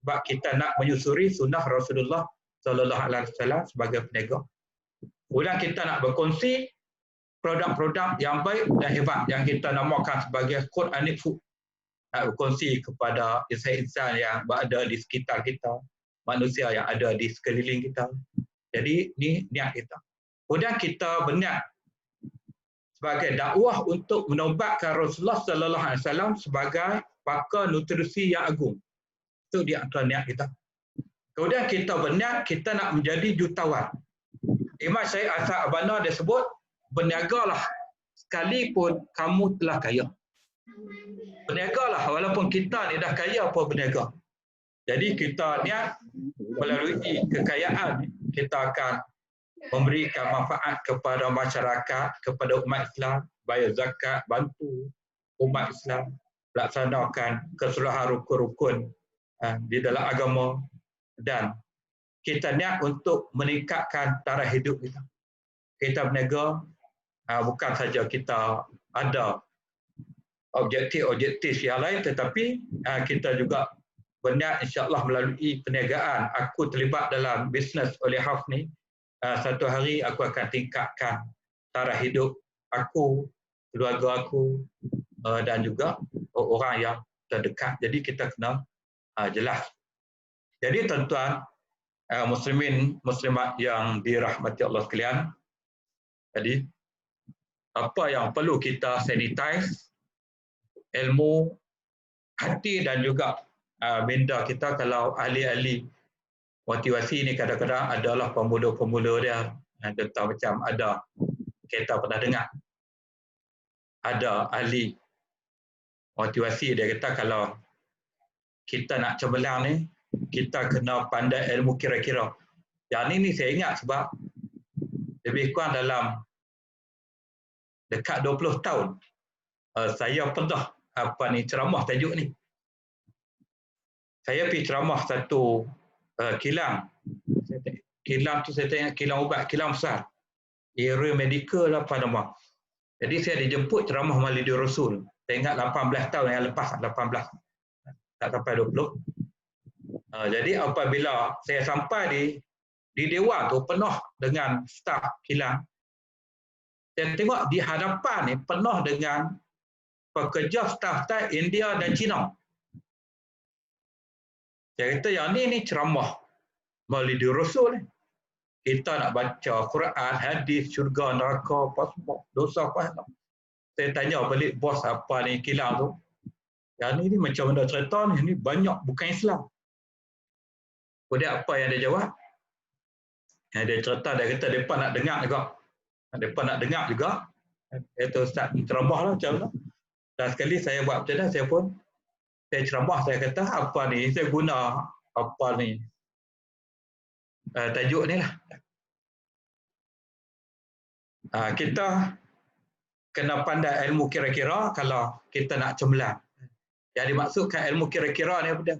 [SPEAKER 1] sebab kita nak menyusuri sunnah Rasulullah sallallahu alaihi wasallam sebagai peniaga. Kemudian kita nak berkongsi produk-produk yang baik dan hebat yang kita namakan sebagai Quranic food. Nak berkongsi kepada insan-insan yang berada di sekitar kita, manusia yang ada di sekeliling kita. Jadi ni niat kita. Kemudian kita berniat sebagai dakwah untuk menobatkan Rasulullah sallallahu alaihi wasallam sebagai pakar nutrisi yang agung. Itu dia antara niat kita. Kemudian kita berniat kita nak menjadi jutawan. Imam Syekh Asad Abana dia sebut, berniagalah sekalipun kamu telah kaya. Berniagalah walaupun kita ni dah kaya apa berniaga. Jadi kita niat melalui kekayaan kita akan memberikan manfaat kepada masyarakat, kepada umat Islam, bayar zakat, bantu umat Islam, laksanakan keseluruhan rukun-rukun di dalam agama, dan kita niat untuk meningkatkan taraf hidup kita. Kita berniaga bukan saja kita ada objektif-objektif yang lain, tetapi kita juga berniat insya-Allah melalui perniagaan. Aku terlibat dalam bisnes oleh House ni. Satu hari aku akan tingkatkan taraf hidup aku, keluarga aku dan juga orang yang terdekat. Jadi kita kena jelas. Jadi tuan-tuan muslimin muslimat yang dirahmati Allah sekalian, jadi apa yang perlu kita sanitize ilmu hati dan juga minda kita. Kalau ahli-ahli motivasi ni kadang-kadang adalah pemula-pemula dia. Contoh macam ada, kita pernah dengar, ada ahli motivasi dia kata kalau kita nak cemerlang ni, kita kena pandai ilmu kira-kira. Yang ni saya ingat sebab lebih kurang dalam dekat 20 tahun saya pernah ceramah tajuk ni. Saya pergi ceramah satu kilang. Kilang tu saya tengok kilang ubat, kilang besar. Area medical lah apa nama. Jadi saya dijemput ceramah Maulidur Rasul. Saya ingat 18 tahun yang lepas, 18. Tak sampai 20. Jadi apabila saya sampai di dewan tu penuh dengan staf kilang. Saya tengok di hadapan ni penuh dengan pekerja staf India dan Cina. Saya kata yang ni ceramah Maulidur Rasul ni. Kita nak baca Quran, hadis, syurga, neraka, apa semua, dosa apa. Saya tanya balik bos apa ni kilang tu. Yang ni macam mana cerita ni banyak bukan Islam. Kemudian apa yang dia jawab? Dia cerita, dia kata mereka nak dengar juga. Mereka nak dengar juga. Dia kata Ustaz ceramah lah macam mana. Dan sekali saya buat macam mana, saya ceramah, saya kata apa ni, saya guna apa ni, tajuk ni lah. Kita kena pandai ilmu kira-kira kalau kita nak cemerlang. Yang dimaksudkan ilmu kira-kira ni apa dia?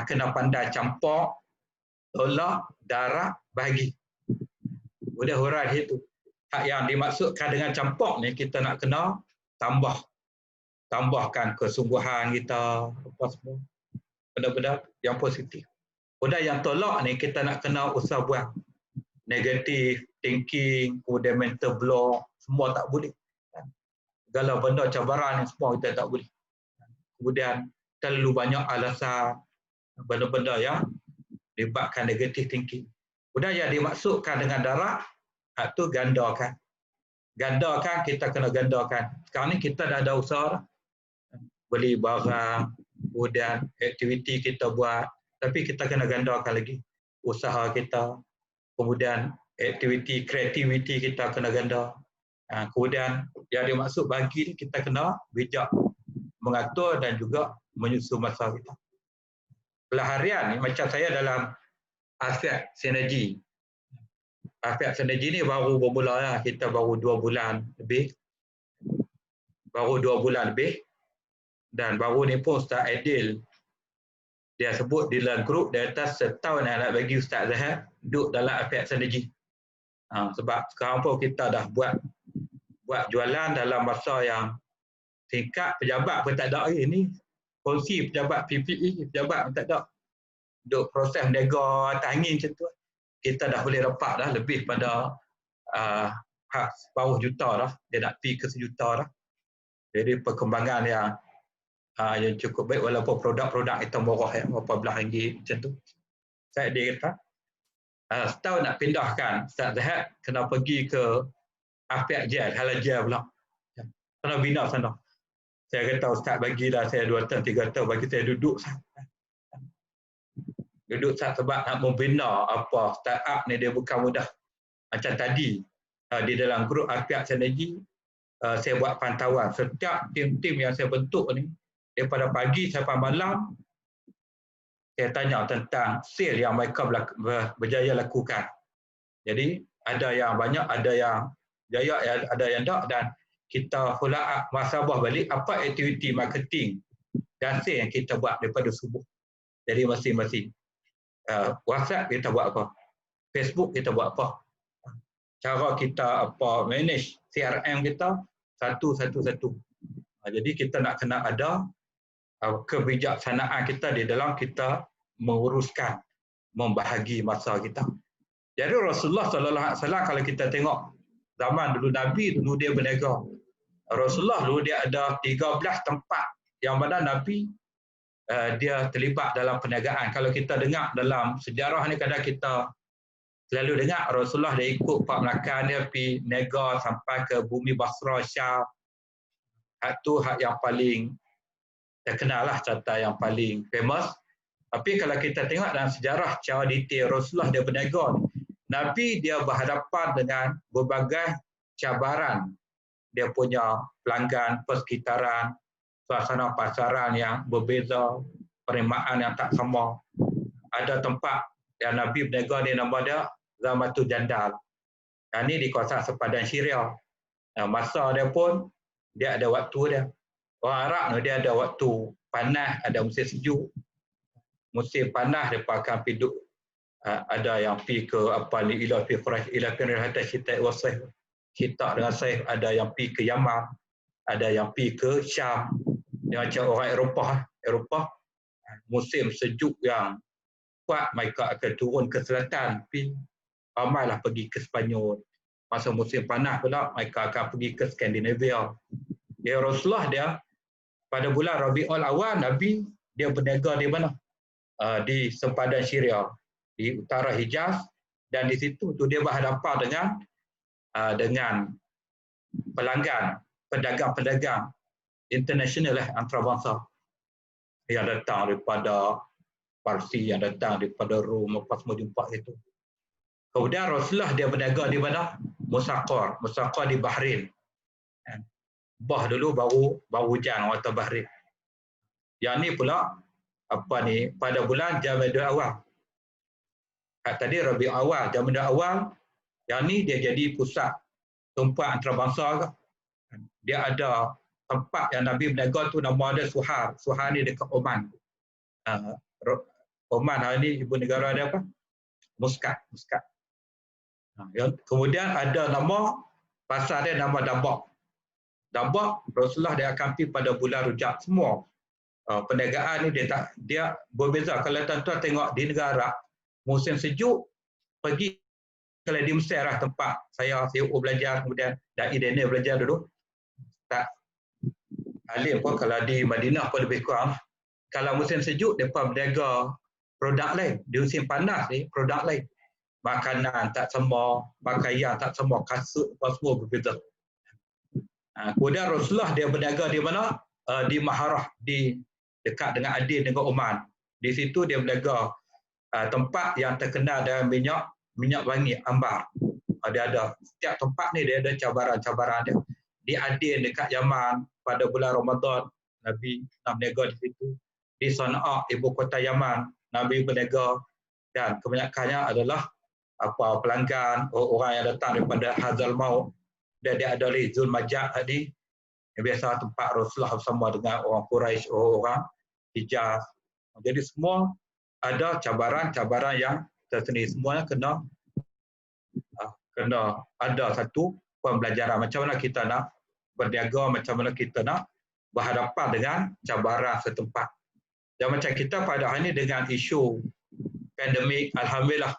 [SPEAKER 1] Kena pandai campur, tolak, darab, bahagi. Udah hurai itu. Hak yang dimaksudkan dengan campur ni kita nak kena tambahkan kesungguhan kita, apa semua. Benda-benda yang positif. Udah yang tolak ni kita nak kena usah buang. Negative thinking, kemudian mental block, semua tak boleh. Segala benda cabaran ni semua kita tak boleh. Kemudian terlalu banyak alasan, benda-benda yang libatkan negative thinking. Kemudian yang dimaksudkan dengan darab, itu gandakan. Gandakan, kita kena gandakan. Sekarang ni kita dah ada usaha dah. Beli barang, kemudian aktiviti kita buat, tapi kita kena gandakan lagi. Usaha kita, kemudian aktiviti, kreativiti kita kena ganda. Kemudian yang dimaksud bagi kita kena bijak mengatur dan juga menyusun masa kita. Pelaharian ni macam saya dalam aspek sinergi. Aspek sinergi ni baru bermula lah. Kita baru 2 bulan lebih. Dan baru ni pun Ustaz Aidil dia sebut di dalam grup di atas setahun yang nak bagi Ustaz Zahid duduk dalam aspek sinergi. Sebab sekarang pun kita dah buat jualan dalam masa yang singkat, pejabat pun tak ada hari ni. Kongsi pejabat PPE, pejabat pun tak ada. Duk proses menega atas angin macam tu. Kita dah boleh dapat dah lebih pada separuh juta dah. Dia nak pergi ke 1 juta dah. Jadi perkembangan yang cukup baik walaupun produk-produk kita murah ya, berapa belah ringgit macam tu. Saya dia kata, setahun nak pindahkan Ustaz Zahid kena pergi ke aspek gel, halal gel pula. Kena bina sana. Saya kata Ustaz bagilah saya 2 tahun, 3 tahun bagi saya duduk sebab nak membina apa startup ni dia bukan mudah. Macam tadi di dalam grup aspek sinergi saya buat pantauan setiap tim-tim yang saya bentuk ni daripada pagi sampai malam saya tanya tentang sale yang mereka berjaya lakukan. Jadi ada yang banyak, ada yang jaya, ada yang tak, dan kita follow up muhasabah balik apa aktiviti marketing dan sale yang kita buat daripada subuh. Jadi masing-masing WhatsApp kita buat apa, Facebook kita buat apa, cara kita manage CRM kita satu. Jadi kita nak kena ada kebijaksanaan kita di dalam kita menguruskan, membahagi masa kita. Jadi Rasulullah SAW kalau kita tengok zaman dulu Nabi dulu dia berniaga. Rasulullah dulu dia ada 13 tempat yang mana Nabi dia terlibat dalam perniagaan. Kalau kita dengar dalam sejarah ni kadang kita selalu dengar Rasulullah dia ikut Pak Melakan dia pergi niaga sampai ke bumi Basra, Syam. Hak yang paling terkenal lah, cerita yang paling famous. Tapi kalau kita tengok dalam sejarah secara detail Rasulullah dia berniaga, Nabi dia berhadapan dengan berbagai cabaran. Dia punya pelanggan, persekitaran, suasana pasaran yang berbeza, penerimaan yang tak sama. Ada tempat yang Nabi berniaga ni nama dia Zamatul Jandal. Yang ni di kawasan sepadan Syria. Masa dia pun dia ada waktu dia. Orang Arab ni dia ada waktu panas, ada musim sejuk. Musim panas dia akan pergi duduk. Ada yang pergi ke ila fi Quraisy ila fi hatta syita wa sayf. Kita dengan sayf, ada yang pergi ke Yaman, ada yang pergi ke Syam. Dia macam orang Eropah musim sejuk yang kuat mereka akan turun ke selatan, ramailah pergi ke Sepanyol. Masa musim panas pula mereka akan pergi ke Skandinavia. Ya Rasulullah dia pada bulan Rabiul Awal Nabi dia berniaga di mana? Di sempadan Syria, di utara Hijaz, dan di situ tu dia berhadapan dengan pelanggan, pedagang-pedagang international antarabangsa yang datang daripada Parsi, yang datang daripada Rom, apa semua jumpa situ. Kemudian Rasulullah dia berniaga di mana? Musaqar di Bahrain. Bah dulu baru hujan atau Bahrain. Yang ni pula pada bulan Jamadil Awal. Tadi Rabiul Awal, Jamadil Awal, yang ni dia jadi pusat tempat antarabangsa. Dia ada tempat yang Nabi berniaga tu nama dia Suhar. Suhar ni dekat Oman. Oman hari ni ibu negara dia apa? Muscat. Kemudian ada nama pasar dia nama Dabak. Rasulullah dia akan pergi pada bulan Rujab. Semua perniagaan ni dia berbeza. Kalau tuan-tuan tengok di negara musim sejuk, pergi kalau di Mesir lah tempat saya belajar, kemudian dan Daniel belajar dulu. Tak alim pun kalau di Madinah pun lebih kurang. Kalau musim sejuk depa berniaga produk lain. Di musim panas ni produk lain. Makanan tak sama, pakaian tak sama, kasut apa semua berbeza. Kemudian Rasulullah dia berniaga di mana? Di Maharah, dekat dengan Adin, dengan Oman. Di situ dia berniaga tempat yang terkenal dengan minyak wangi, ambar. Dia ada, setiap tempat ni dia ada cabaran-cabaran dia. Di Adin dekat Yaman pada bulan Ramadan, Nabi nak berniaga di situ. Di Sana'a, ibu kota Yaman, Nabi berniaga, dan kebanyakannya adalah pelanggan, orang yang datang daripada Hazal Maut, dan dia ada di Zulmajad tadi, yang biasa tempat Rasulullah bersama dengan orang Quraisy, orang Hijaz. Jadi semua ada cabaran-cabaran yang tersendiri. Semuanya kena ada satu pembelajaran. Macam mana kita nak berniaga, macam mana kita nak berhadapan dengan cabaran setempat. Dan macam kita pada hari ini dengan isu pandemik, alhamdulillah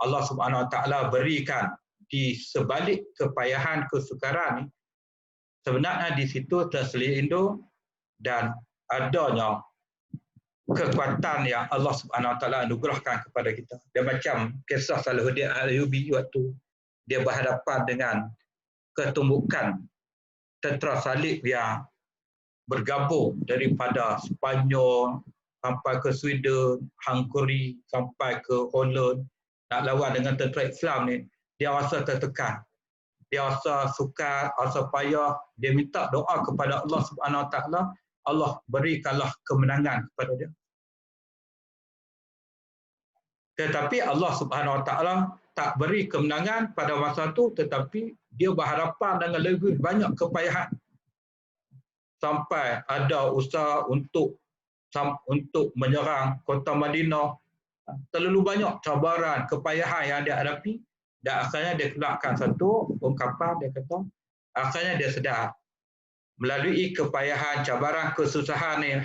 [SPEAKER 1] Allah Subhanahu Wa Taala berikan di sebalik kepayahan kesukaran ni, sebenarnya di situ terselindung dan adanya kekuatan yang Allah Subhanahu Wa Taala anugerahkan kepada kita. Dan macam kisah Salahuddin Ayyubi waktu dia berhadapan dengan ketumbukan tentera salib yang bergabung daripada Sepanyol sampai ke Sweden, Hungary sampai ke Holland, nak lawan dengan tentera Islam ni, dia rasa tertekan. Dia rasa sukar, rasa payah, dia minta doa kepada Allah Subhanahu Wa Taala, Allah berikanlah kemenangan kepada dia. Tetapi Allah Subhanahu Wa Taala tak beri kemenangan pada masa itu, tetapi dia berhadapan dengan lebih banyak kepayahan. Sampai ada usaha untuk menyerang kota Madinah. Terlalu banyak cabaran, kepayahan yang dia hadapi, dan akhirnya dia keluarkan satu ungkapan, dia kata, akhirnya dia sedar, melalui kepayahan, cabaran, kesusahan ni,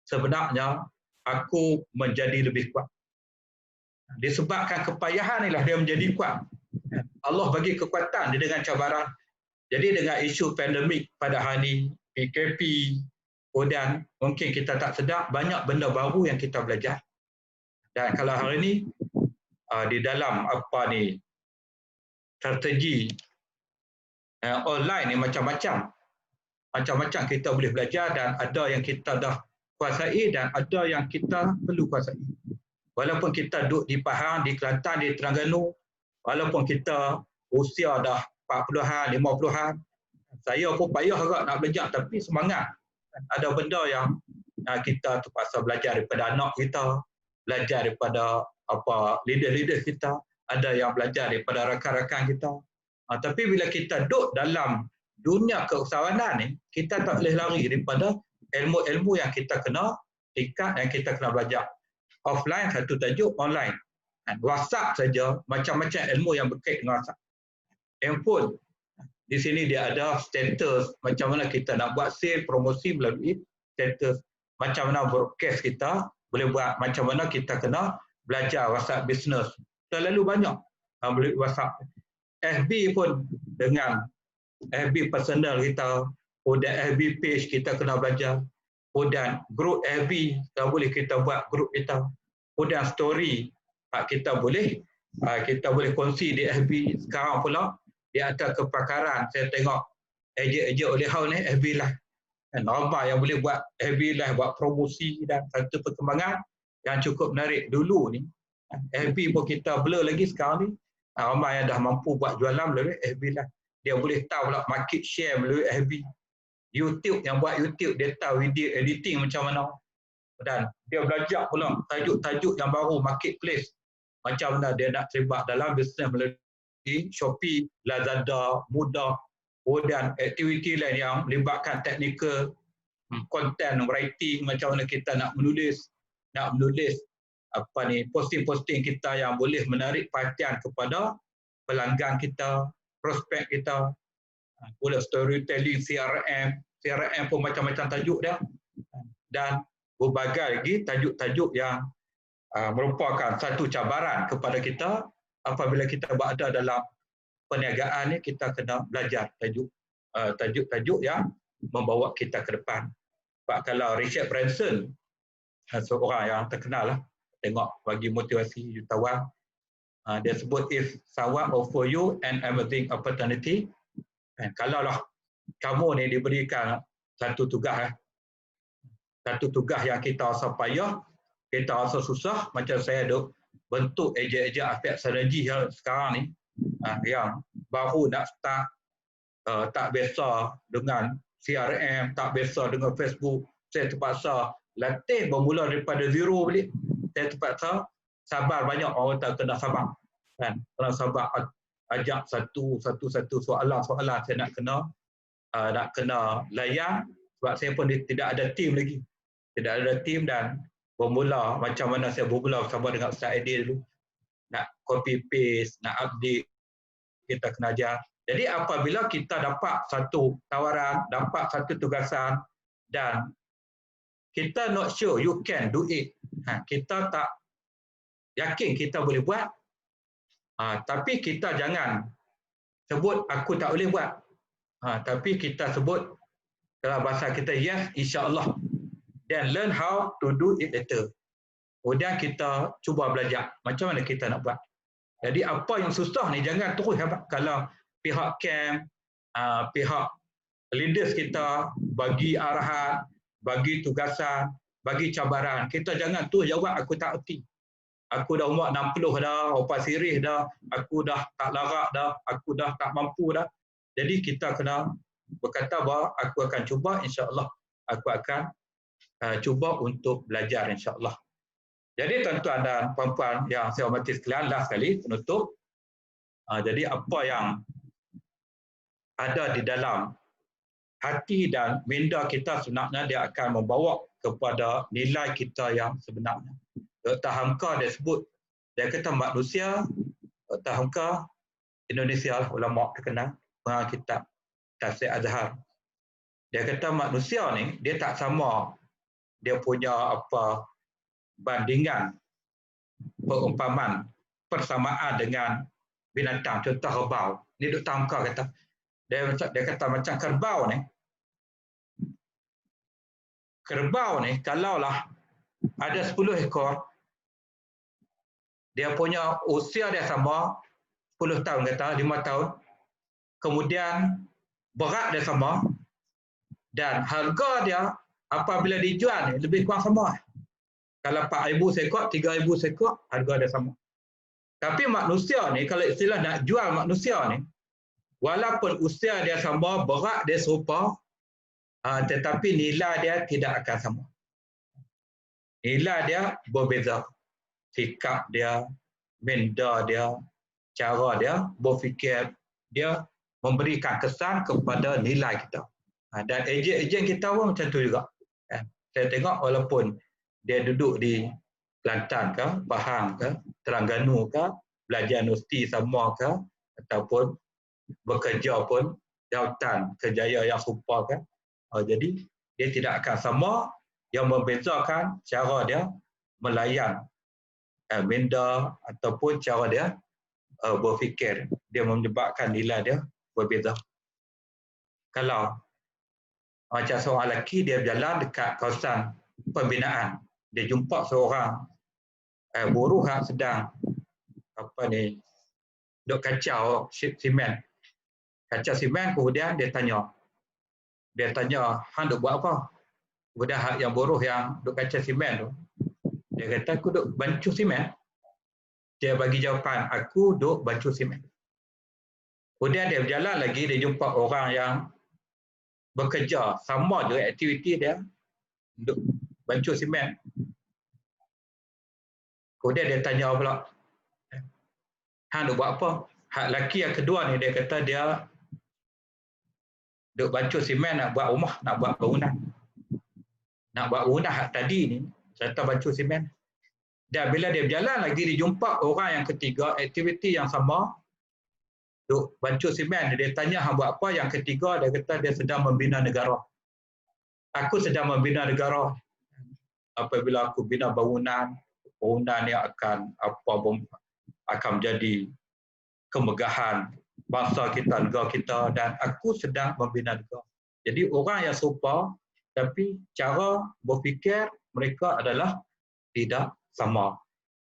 [SPEAKER 1] sebenarnya aku menjadi lebih kuat. Disebabkan kepayahan inilah dia menjadi kuat. Allah bagi kekuatan dia dengan cabaran. Jadi dengan isu pandemik pada hari ini, PKP, kemudian mungkin kita tak sedar banyak benda baru yang kita belajar. Dan kalau hari ini di dalam strategi online ni macam-macam kita boleh belajar, dan ada yang kita dah kuasai dan ada yang kita perlu kuasai. Walaupun kita duduk di Pahang, di Kelantan, di Terengganu, walaupun kita usia dah 40-an, 50-an, saya pun payah agak nak belajar, tapi semangat. Ada benda yang kita terpaksa belajar daripada anak kita, belajar daripada leader-leader kita, ada yang belajar daripada rakan-rakan kita. Tapi bila kita duduk dalam dunia keusahawanan ni, kita tak boleh lari daripada ilmu-ilmu yang kita kena tingkat, yang kita kena belajar. Offline satu tajuk, online. WhatsApp saja, macam-macam ilmu yang berkait dengan WhatsApp. Handphone, di sini dia ada status, macam mana kita nak buat sale, promosi melalui status. Macam mana broadcast kita boleh buat, macam mana kita kena belajar WhatsApp business. Terlalu banyak melalui WhatsApp. FB pun dengan FB personal kita, kemudian FB page kita kena belajar. Kemudian grup FB, kalau boleh kita buat grup kita. Kemudian story, kita boleh kongsi di FB. Sekarang pula, di atas kepakaran, saya tengok ejek-ejek oleh hal ni, FB Live. Ramai yang boleh buat FB Live, buat promosi, dan satu perkembangan yang cukup menarik. Dulu ni, FB pun kita blur lagi sekarang ni. Ramai yang dah mampu buat jualan melalui FB Live. Dia boleh tahu lah market share melalui FB. YouTube, yang buat YouTube, dia tahu video editing macam mana. Dan dia belajar pula tajuk-tajuk yang baru, marketplace. Macam mana dia nak terlibat dalam bisnes melalui Shopee, Lazada, Mudah. Kemudian aktiviti lain yang melibatkan teknikal, content writing, macam mana kita nak menulis posting-posting kita yang boleh menarik perhatian kepada pelanggan kita, prospek kita. Boleh storytelling, CRM pun macam-macam tajuk dia, dan berbagai lagi tajuk-tajuk yang merupakan satu cabaran kepada kita. Apabila kita berada dalam perniagaan ni, kita kena belajar tajuk-tajuk yang membawa kita ke depan. Sebab kalau Richard Branson, seorang yang terkenal lah, tengok bagi motivasi jutawan, dia sebut, if someone offer you an amazing opportunity, kalaulah kamu ni diberikan satu tugas yang kita rasa payah, kita rasa susah, macam saya duk bentuk ejek-ejek aspek strategi yang sekarang ni, yang baru nak start, tak biasa dengan CRM, tak biasa dengan Facebook, saya terpaksa latih bermula daripada zero balik. Saya terpaksa sabar, banyak orang kata kena sabar. Kan? Kena sabar, ajak satu soalan saya nak kena layan, sebab saya pun tidak ada tim lagi. Tidak ada tim, dan bermula macam mana saya bermula bersama dengan Ustaz Aidil dulu. Nak copy paste, nak update, kita kena ajar. Jadi apabila kita dapat satu tawaran, dapat satu tugasan dan kita not sure you can do it, kita tak yakin kita boleh buat, tapi kita jangan sebut aku tak boleh buat, tapi kita sebut dalam bahasa kita yes, insya-Allah, then learn how to do it later. Kemudian kita cuba belajar macam mana kita nak buat. Jadi apa yang susah ni jangan terus kalau pihak camp, pihak leaders kita bagi arahan, bagi tugasan, bagi cabaran, kita jangan terus jawab aku tak erti. Aku dah umur 60 dah, opas sirih dah, aku dah tak larat dah, aku dah tak mampu dah. Jadi kita kena berkata bahawa aku akan cuba, insya-Allah aku akan cuba untuk belajar, insya-Allah. Jadi tuan-tuan dan puan-puan yang saya hormati sekalian, last sekali penutup. Jadi apa yang ada di dalam hati dan minda kita sebenarnya dia akan membawa kepada nilai kita yang sebenarnya. Dr. Hamka dia sebut, dia kata manusia, Dr. Hamka Indonesia, ulama terkenal, pengarang kitab Tafsir Azhar. Dia kata manusia ni dia tak sama, dia punya apa bandingan, perumpamaan, persamaan dengan binatang, contoh kerbau. Ni Dr. Hamka kata, dia kata macam kerbau ni kalaulah ada 10 ekor, dia punya usia dia sama 10 tahun kata, 5 tahun, kemudian berat dia sama, dan harga dia apabila dijual ni lebih kurang sama. Kalau 4,000 seekor, 3,000 seekor, harga dia sama. Tapi manusia ni, kalau istilah nak jual manusia ni, walaupun usia dia sama, berat dia serupa, tetapi nilai dia tidak akan sama. Nilai dia berbeza. Sikap dia, minda dia, cara dia, berfikir dia memberikan kesan kepada nilai kita. Dan ejen kita pun macam tu juga. Saya tengok walaupun dia duduk di Kelantan ke, Pahang ke, Terengganu ke, belajar universiti sama ke, ataupun bekerja pun jawatan kejayaan yang serupa kan. Jadi dia tidak akan sama, yang membezakan cara dia melayan minda ataupun cara dia berfikir, dia menyebabkan nilai dia berbeza. Kalau macam seorang lelaki dia berjalan dekat kawasan pembinaan, dia jumpa seorang buruh yang sedang duk kacau simen. Kacau simen, kemudian dia tanya, hang duk buat apa? Kemudian yang buruh yang duk kacau simen tu, dia kata aku duk bancuh simen. Dia bagi jawapan, aku duk bancuh simen. Kemudian dia berjalan lagi, dia jumpa orang yang bekerja, sama juga aktiviti dia, duk bancuh simen. Kemudian dia tanya pula, hang duk buat apa? Hak lelaki yang kedua ni dia kata dia duk bancuh simen nak buat rumah, nak buat bangunan. Nak buat bangunan hak tadi ni, serta bancuh simen. Dan bila dia berjalan lagi, dia jumpa orang yang ketiga, aktiviti yang sama, duk bancuh simen. Dia tanya hang buat apa? Yang ketiga dia kata dia sedang membina negara. Aku sedang membina negara. Apabila aku bina bangunan yang akan menjadi kemegahan bangsa kita, negara kita, dan aku sedang membina negara. Jadi orang yang serupa, tapi cara berfikir mereka adalah tidak sama.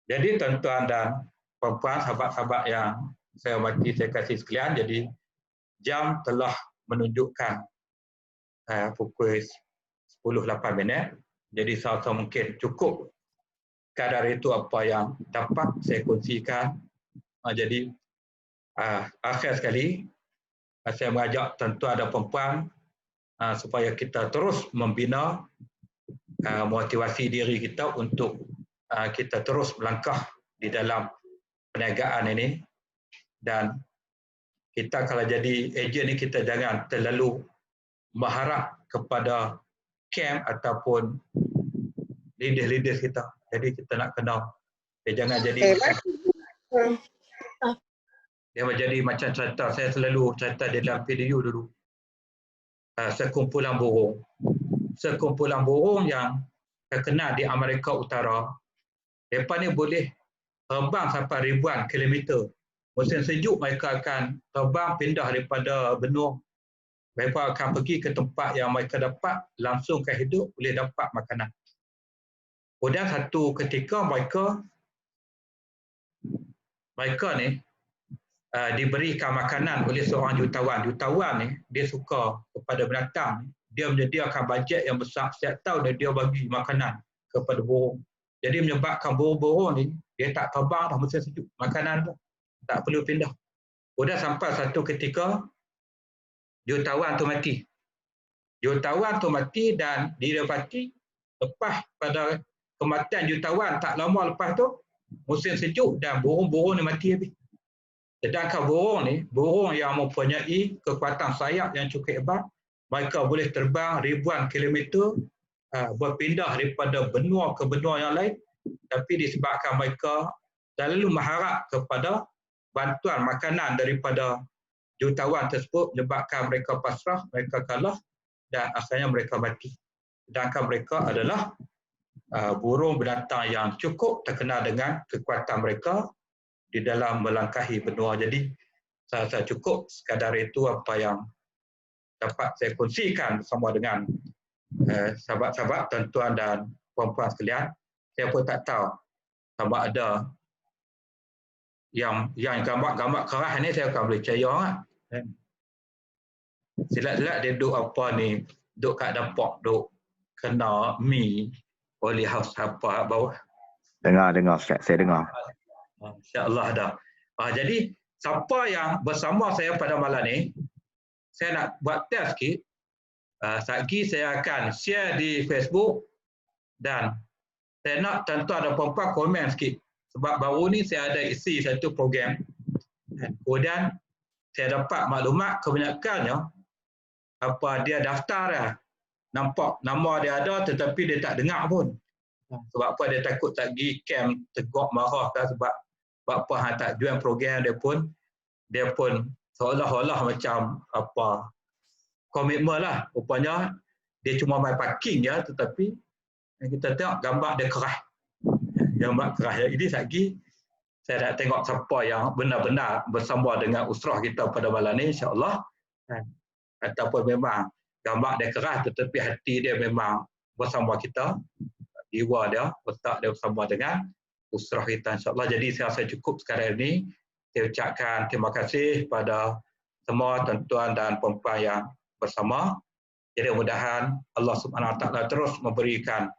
[SPEAKER 1] Jadi tuan-tuan dan puan-puan, sahabat-sahabat yang saya hormati, saya kasih sekalian, jadi jam telah menunjukkan pukul 10.08. Jadi saya mungkin cukup kadar itu apa yang dapat saya kongsikan. Jadi akhir sekali saya mengajak tuan-tuan dan puan-puan supaya kita terus membina motivasi diri kita untuk kita terus melangkah di dalam perniagaan ini. Dan kita kalau jadi ejen ni, kita jangan terlalu berharap kepada camp ataupun leader kita. Jadi kita nak kenal, dia jangan jadi dia menjadi macam cerita, saya selalu cerita di dalam video dulu, sekumpulan burung yang terkenal di Amerika Utara. Mereka ni boleh terbang sampai ribuan kilometer. Musim sejuk mereka akan terbang pindah daripada benua. Mereka akan pergi ke tempat yang mereka dapat langsungkan hidup, boleh dapat makanan. Kemudian satu ketika mereka ni diberikan makanan oleh seorang jutawan. Jutawan ni dia suka kepada binatang. Dia menyediakan bajet yang besar setiap tahun dan dia bagi makanan kepada burung. Jadi menyebabkan burung-burung ni dia tak terbang dah musim sejuk. Makanan tu tak perlu pindah. Sudah sampai satu ketika jutawan tu mati. Jutawan tu mati dan didapati lepas pada kematian jutawan tak lama lepas tu musim sejuk dan burung-burung ni mati habis. Sedangkan burung ni, burung yang mempunyai kekuatan sayap yang cukup hebat, mereka boleh terbang ribuan kilometer, berpindah daripada benua ke benua yang lain, tapi disebabkan mereka selalu mengharap kepada bantuan makanan daripada jutawan tersebut, menyebabkan mereka pasrah, mereka kalah dan akhirnya mereka mati. Sedangkan mereka adalah burung binatang yang cukup terkenal dengan kekuatan mereka di dalam melangkahi benua. Jadi saya cukup sekadar itu apa yang dapat saya kongsikan bersama dengan sahabat-sahabat, tuan-tuan dan puan-puan sekalian. Saya pun tak tahu sama ada yang gambar-gambar keras ni saya akan boleh percaya lah. Silat-silat dia duduk apa ni, duduk kat dapur, duduk kena mi oleh house apa bawah.
[SPEAKER 2] Dengar Ustaz, saya dengar.
[SPEAKER 1] InsyaAllah dah. Jadi siapa yang bersama saya pada malam ni, saya nak buat test sikit. Lagi saya akan share di Facebook dan saya nak tuan-tuan dan puan-puan komen sikit. Sebab baru ni saya ada isi satu program. Kemudian saya dapat maklumat kebanyakannya apa dia daftar dah. Nampak nama dia ada tetapi dia tak dengar pun. Sebab apa dia takut tak pergi camp, tegak marah kan, sebab apa hang tak join program dia pun seolah-olah macam apa komitmen lah. Rupanya dia cuma main parking je, tetapi kita tengok gambar dia keras. Gambar keras. Jadi lagi saya nak tengok siapa yang benar-benar bersama dengan usrah kita pada malam ni, insya-Allah. Ataupun memang gambar dia keras tetapi hati dia memang bersama kita, jiwa dia, otak dia bersama dengan usrah kita, insya-Allah. Jadi saya rasa cukup sekadar ini. Saya ucapkan terima kasih pada semua tuan-tuan dan puan-puan yang bersama. Jadi mudah-mudahan Allah Subhanahu Wa Taala terus memberikan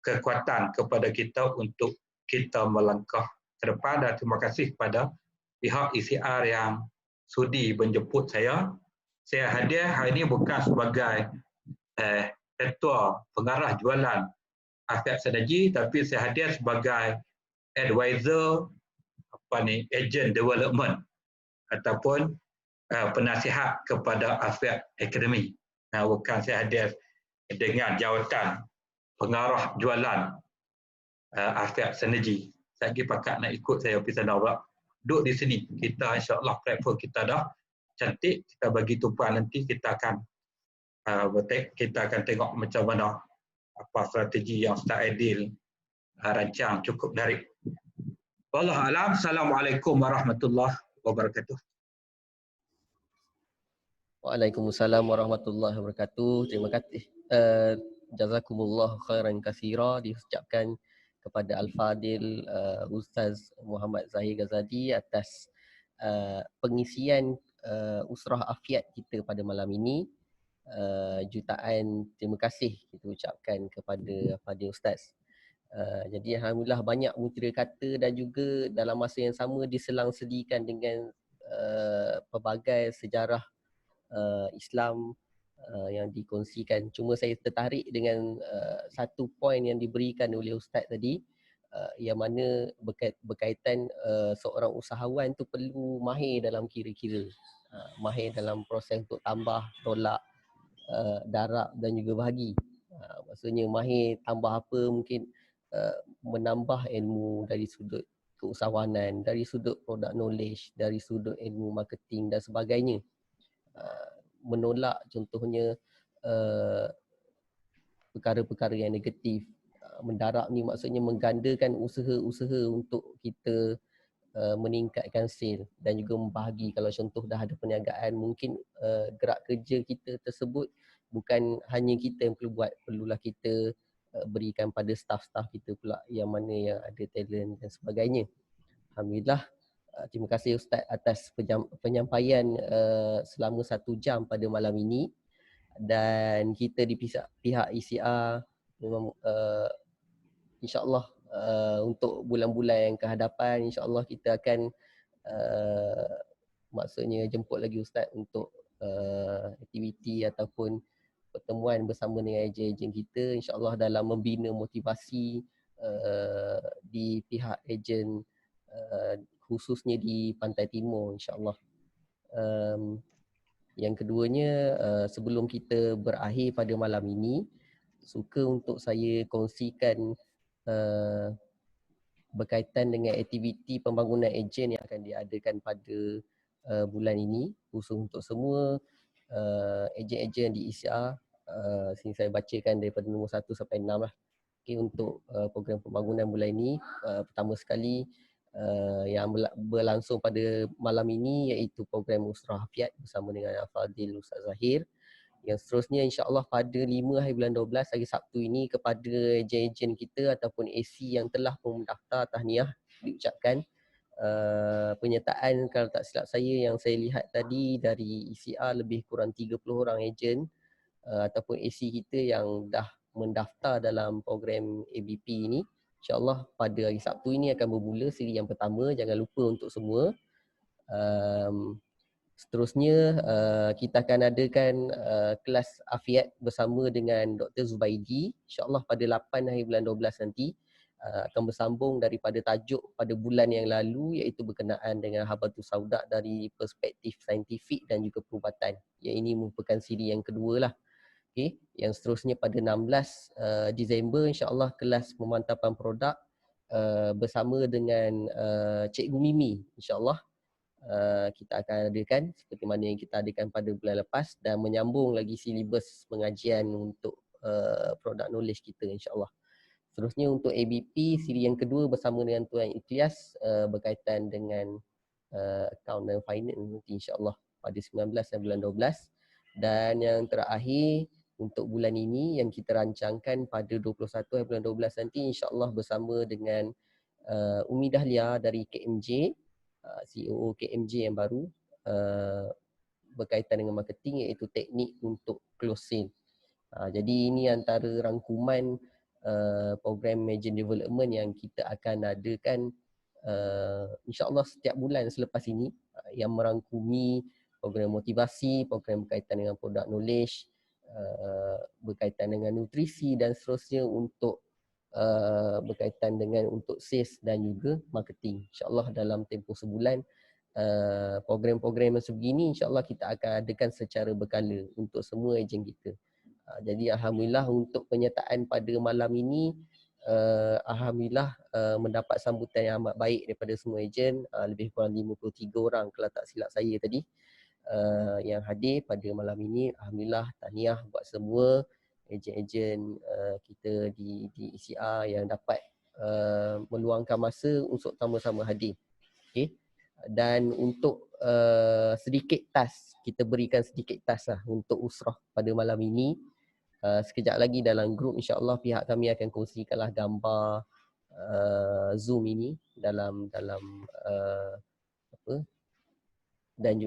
[SPEAKER 1] kekuatan kepada kita untuk kita melangkah ke depan, dan terima kasih kepada pihak ICR yang sudi menjemput saya. Saya hadir hari ini bukan sebagai ketua pengarah jualan Afiat Synergy, tapi saya hadir sebagai advisor agent development ataupun penasihat kepada Afiat Academy. Bukan saya hadir dengan jawatan pengarah jualan Afiat Synergy. Saya lagi pakat nak ikut saya pergi sana pula. Duduk di sini. Kita insya-Allah platform kita dah cantik. Kita bagi tumpuan nanti kita akan tengok macam mana apa strategi yang Ustaz Aidil rancang cukup menarik. Wallahu alam. Assalamualaikum warahmatullahi wabarakatuh.
[SPEAKER 3] Waalaikumsalam warahmatullahi wabarakatuh. Terima kasih. Jazakumullah khairan katsira diucapkan kepada Al-Fadil Ustaz Muhammad Zahir Ghazali atas pengisian usrah afiat kita pada malam ini. Jutaan terima kasih kita ucapkan kepada Fadil Ustaz. Jadi alhamdulillah banyak mutiara kata dan juga dalam masa yang sama diselang-sedikan dengan pelbagai sejarah Islam yang dikongsikan. Cuma saya tertarik dengan satu poin yang diberikan oleh Ustaz tadi, yang mana berkaitan seorang usahawan tu perlu mahir dalam kira-kira, mahir dalam proses untuk tambah, tolak, darab dan juga bahagi. Maksudnya mahir tambah apa, mungkin menambah ilmu dari sudut keusahawanan, dari sudut product knowledge, dari sudut ilmu marketing dan sebagainya. Menolak contohnya perkara-perkara yang negatif. Mendarab ni maksudnya menggandakan usaha-usaha untuk kita meningkatkan sale dan juga membahagi. Kalau contoh dah ada perniagaan, mungkin gerak kerja kita tersebut bukan hanya kita yang perlu buat, perlulah kita berikan pada staff-staff kita pula yang mana yang ada talent dan sebagainya. Alhamdulillah, terima kasih Ustaz atas penyampaian selama 1 jam pada malam ini. Dan kita di pihak ECR memang insya-Allah untuk bulan-bulan yang ke hadapan, insya-Allah kita akan maksudnya jemput lagi Ustaz untuk aktiviti ataupun pertemuan bersama dengan ejen-ejen kita, insya-Allah dalam membina motivasi di pihak ejen khususnya di Pantai Timur, insya-Allah. Yang keduanya, sebelum kita berakhir pada malam ini, suka untuk saya kongsikan berkaitan dengan aktiviti pembangunan ejen yang akan diadakan pada bulan ini, khusus untuk semua ejen-ejen di ECR. Sini saya bacakan daripada nombor 1 sampai 6 lah. Okay, untuk program pembangunan bulan ini, pertama sekali yang berlangsung pada malam ini iaitu program Usrah Hafiat bersama dengan Al-Fadhil Ustaz Zahir. Yang seterusnya insya-Allah pada 5 hari bulan 12 hari Sabtu ini, kepada ejen-ejen kita ataupun AC yang telah pun mendaftar, tahniah diucapkan. Penyertaan kalau tak silap saya yang saya lihat tadi dari ECR lebih kurang 30 orang ejen ataupun AC kita yang dah mendaftar dalam program ABP ini. InsyaAllah pada hari Sabtu ini akan bermula siri yang pertama. Jangan lupa untuk semua. Seterusnya kita akan adakan kelas afiat bersama dengan Dr. Zubaidi. InsyaAllah pada 8 hari bulan 12 nanti akan bersambung daripada tajuk pada bulan yang lalu, iaitu berkenaan dengan Habatus Sauda dari perspektif saintifik dan juga perubatan. Yang ini merupakan siri yang kedua lah. Okay. Yang seterusnya pada 16 Disember insya-Allah kelas pemantapan produk bersama dengan Cikgu Mimi, insya-Allah kita akan adakan seperti mana yang kita adakan pada bulan lepas, dan menyambung lagi silibus pengajian untuk product knowledge kita, insya-Allah. Seterusnya untuk ABP siri yang kedua bersama dengan Tuan Ikhlas berkaitan dengan account dan finance nanti, insya-Allah pada 19 dan bulan 12. Dan yang terakhir untuk bulan ini yang kita rancangkan pada 21 bulan 12 nanti, insya-Allah bersama dengan Umi Dahlia dari KMJ, CEO KMJ yang baru, berkaitan dengan marketing, iaitu teknik untuk close sale. Jadi ini antara rangkuman program agent development yang kita akan adakan insya-Allah setiap bulan selepas ini, yang merangkumi program motivasi, program berkaitan dengan product knowledge, berkaitan dengan nutrisi dan seterusnya untuk berkaitan dengan untuk sales dan juga marketing. InsyaAllah dalam tempoh sebulan program-program yang sebegini insyaAllah kita akan adakan secara berkala untuk semua ejen kita. Jadi Alhamdulillah untuk penyertaan pada malam ini, Alhamdulillah mendapat sambutan yang amat baik daripada semua ejen. Lebih kurang 53 orang kalau tak silap saya tadi yang hadir pada malam ini. Alhamdulillah, tahniah buat semua ejen-ejen kita di ECR yang dapat meluangkan masa untuk sama-sama hadir. Okay. Dan untuk sedikit task, kita berikan sedikit task lah untuk usrah pada malam ini. Sekejap lagi dalam grup insya-Allah pihak kami akan kongsikanlah gambar Zoom ini dalam apa dan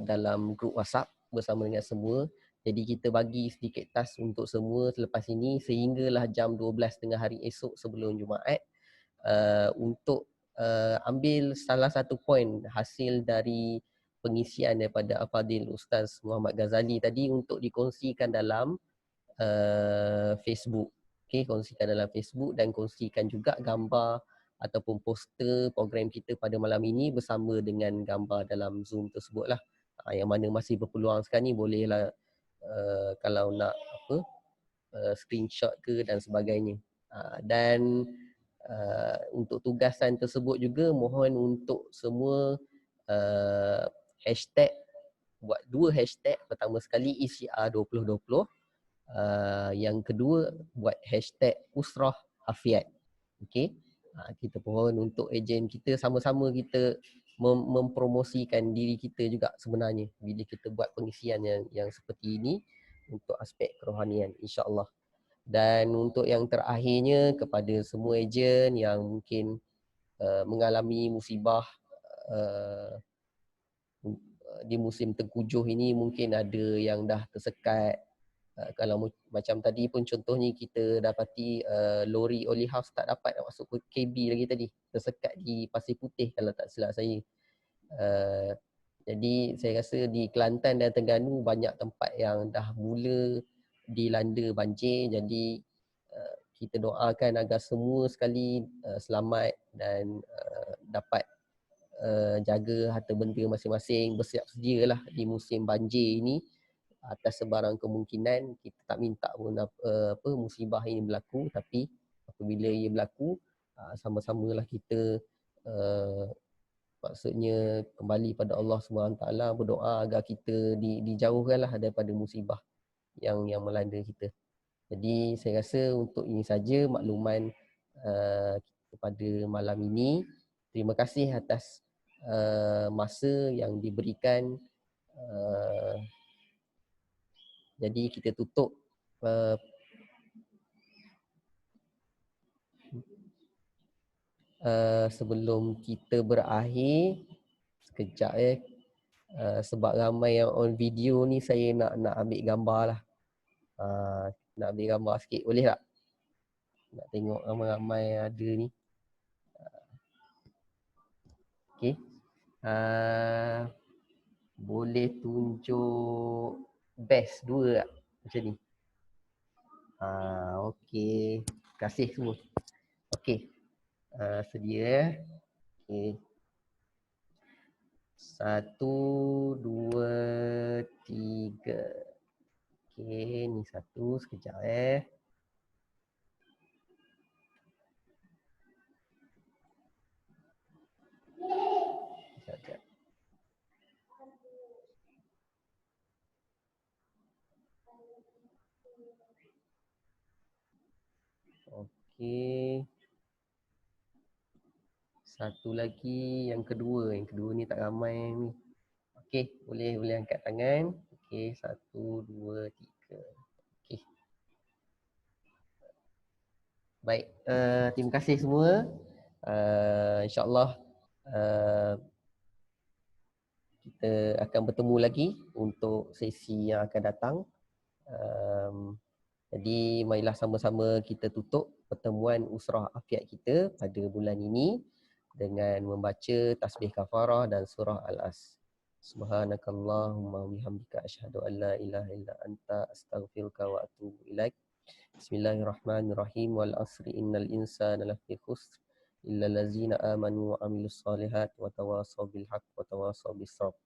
[SPEAKER 3] dalam grup WhatsApp bersama dengan semua. Jadi kita bagi sedikit task untuk semua selepas ini sehinggalah jam 12 tengah hari esok sebelum Jumaat untuk ambil salah satu poin hasil dari pengisian daripada Al-Fadhil Ustaz Muhammad Ghazali tadi untuk dikongsikan dalam Facebook. Okey, kongsikan dalam Facebook dan kongsikan juga gambar ataupun poster program kita pada malam ini bersama dengan gambar dalam Zoom tersebutlah. Yang mana masih berpeluang sekarang ni bolehlah kalau nak screenshot ke dan sebagainya. Dan untuk tugasan tersebut juga mohon untuk semua hashtag, buat 2 hashtag. Pertama sekali ECR 2020, yang kedua buat hashtag Usrah Afiat. Okey, kita mohon untuk ejen kita sama-sama kita mempromosikan diri kita juga sebenarnya bila kita buat pengisian yang seperti ini untuk aspek kerohanian, insya-Allah. Dan untuk yang terakhirnya, kepada semua ejen yang mungkin mengalami musibah di musim tengkujuh ini, mungkin ada yang dah tersekat. Kalau macam tadi pun contohnya kita dapati lori Oli House tak dapat nak masuk ke KB lagi tadi, tersekat di Pasir Putih kalau tak silap saya. Jadi saya rasa di Kelantan dan Terengganu banyak tempat yang dah mula dilanda banjir. Jadi kita doakan agar semua sekali selamat dan dapat jaga harta benda masing-masing, bersiap sedialah di musim banjir ini. Atas sebarang kemungkinan, kita tak minta pun musibah ini berlaku, tapi apabila ia berlaku, sama-samalah kita maksudnya kembali pada Allah SWT, berdoa agar kita dijauhkanlah daripada musibah yang melanda kita. Jadi saya rasa untuk ini saja makluman pada malam ini. Terima kasih atas masa yang diberikan. Jadi kita tutup sebelum kita berakhir sekejap sebab ramai yang on video ni, saya nak ambil gambar lah. Nak ambil gambar sikit boleh tak? Nak tengok ramai-ramai yang ada ni. Okey. Boleh tunjuk best 2 tak? Macam ni. Okey. Terima kasih semua. Okey. Sedia. Okey. 1, 2, 3. Okey, ni 1. Sekejap Sekejap. Okey. Satu lagi, yang kedua. Yang kedua ni tak ramai ni. Okey, boleh angkat tangan. Okey, 1, 2, 3. Okey. Baik, terima kasih semua. InsyaAllah kita akan bertemu lagi untuk sesi yang akan datang. Jadi marilah sama-sama kita tutup pertemuan Usrah Afiat kita pada bulan ini dengan membaca tasbih kafarah dan surah Al-As. Subhanakallahumma bihamdika asyhadu an la ilaha illa anta astaghfiruka wa atubu ilaik. Bismillahirrahmanirrahim. Wal asri innal insana lafi khusr illa allazina amanu wa amilus solihat wa tawasaw bil haqq wa tawasaw bis sabr.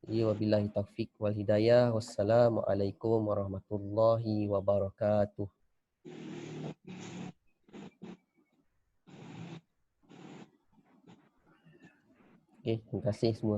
[SPEAKER 3] Wabillahi taufiq wal hidayah. Wassalamualaikum warahmatullahi wabarakatuh. Okey, terima kasih semua.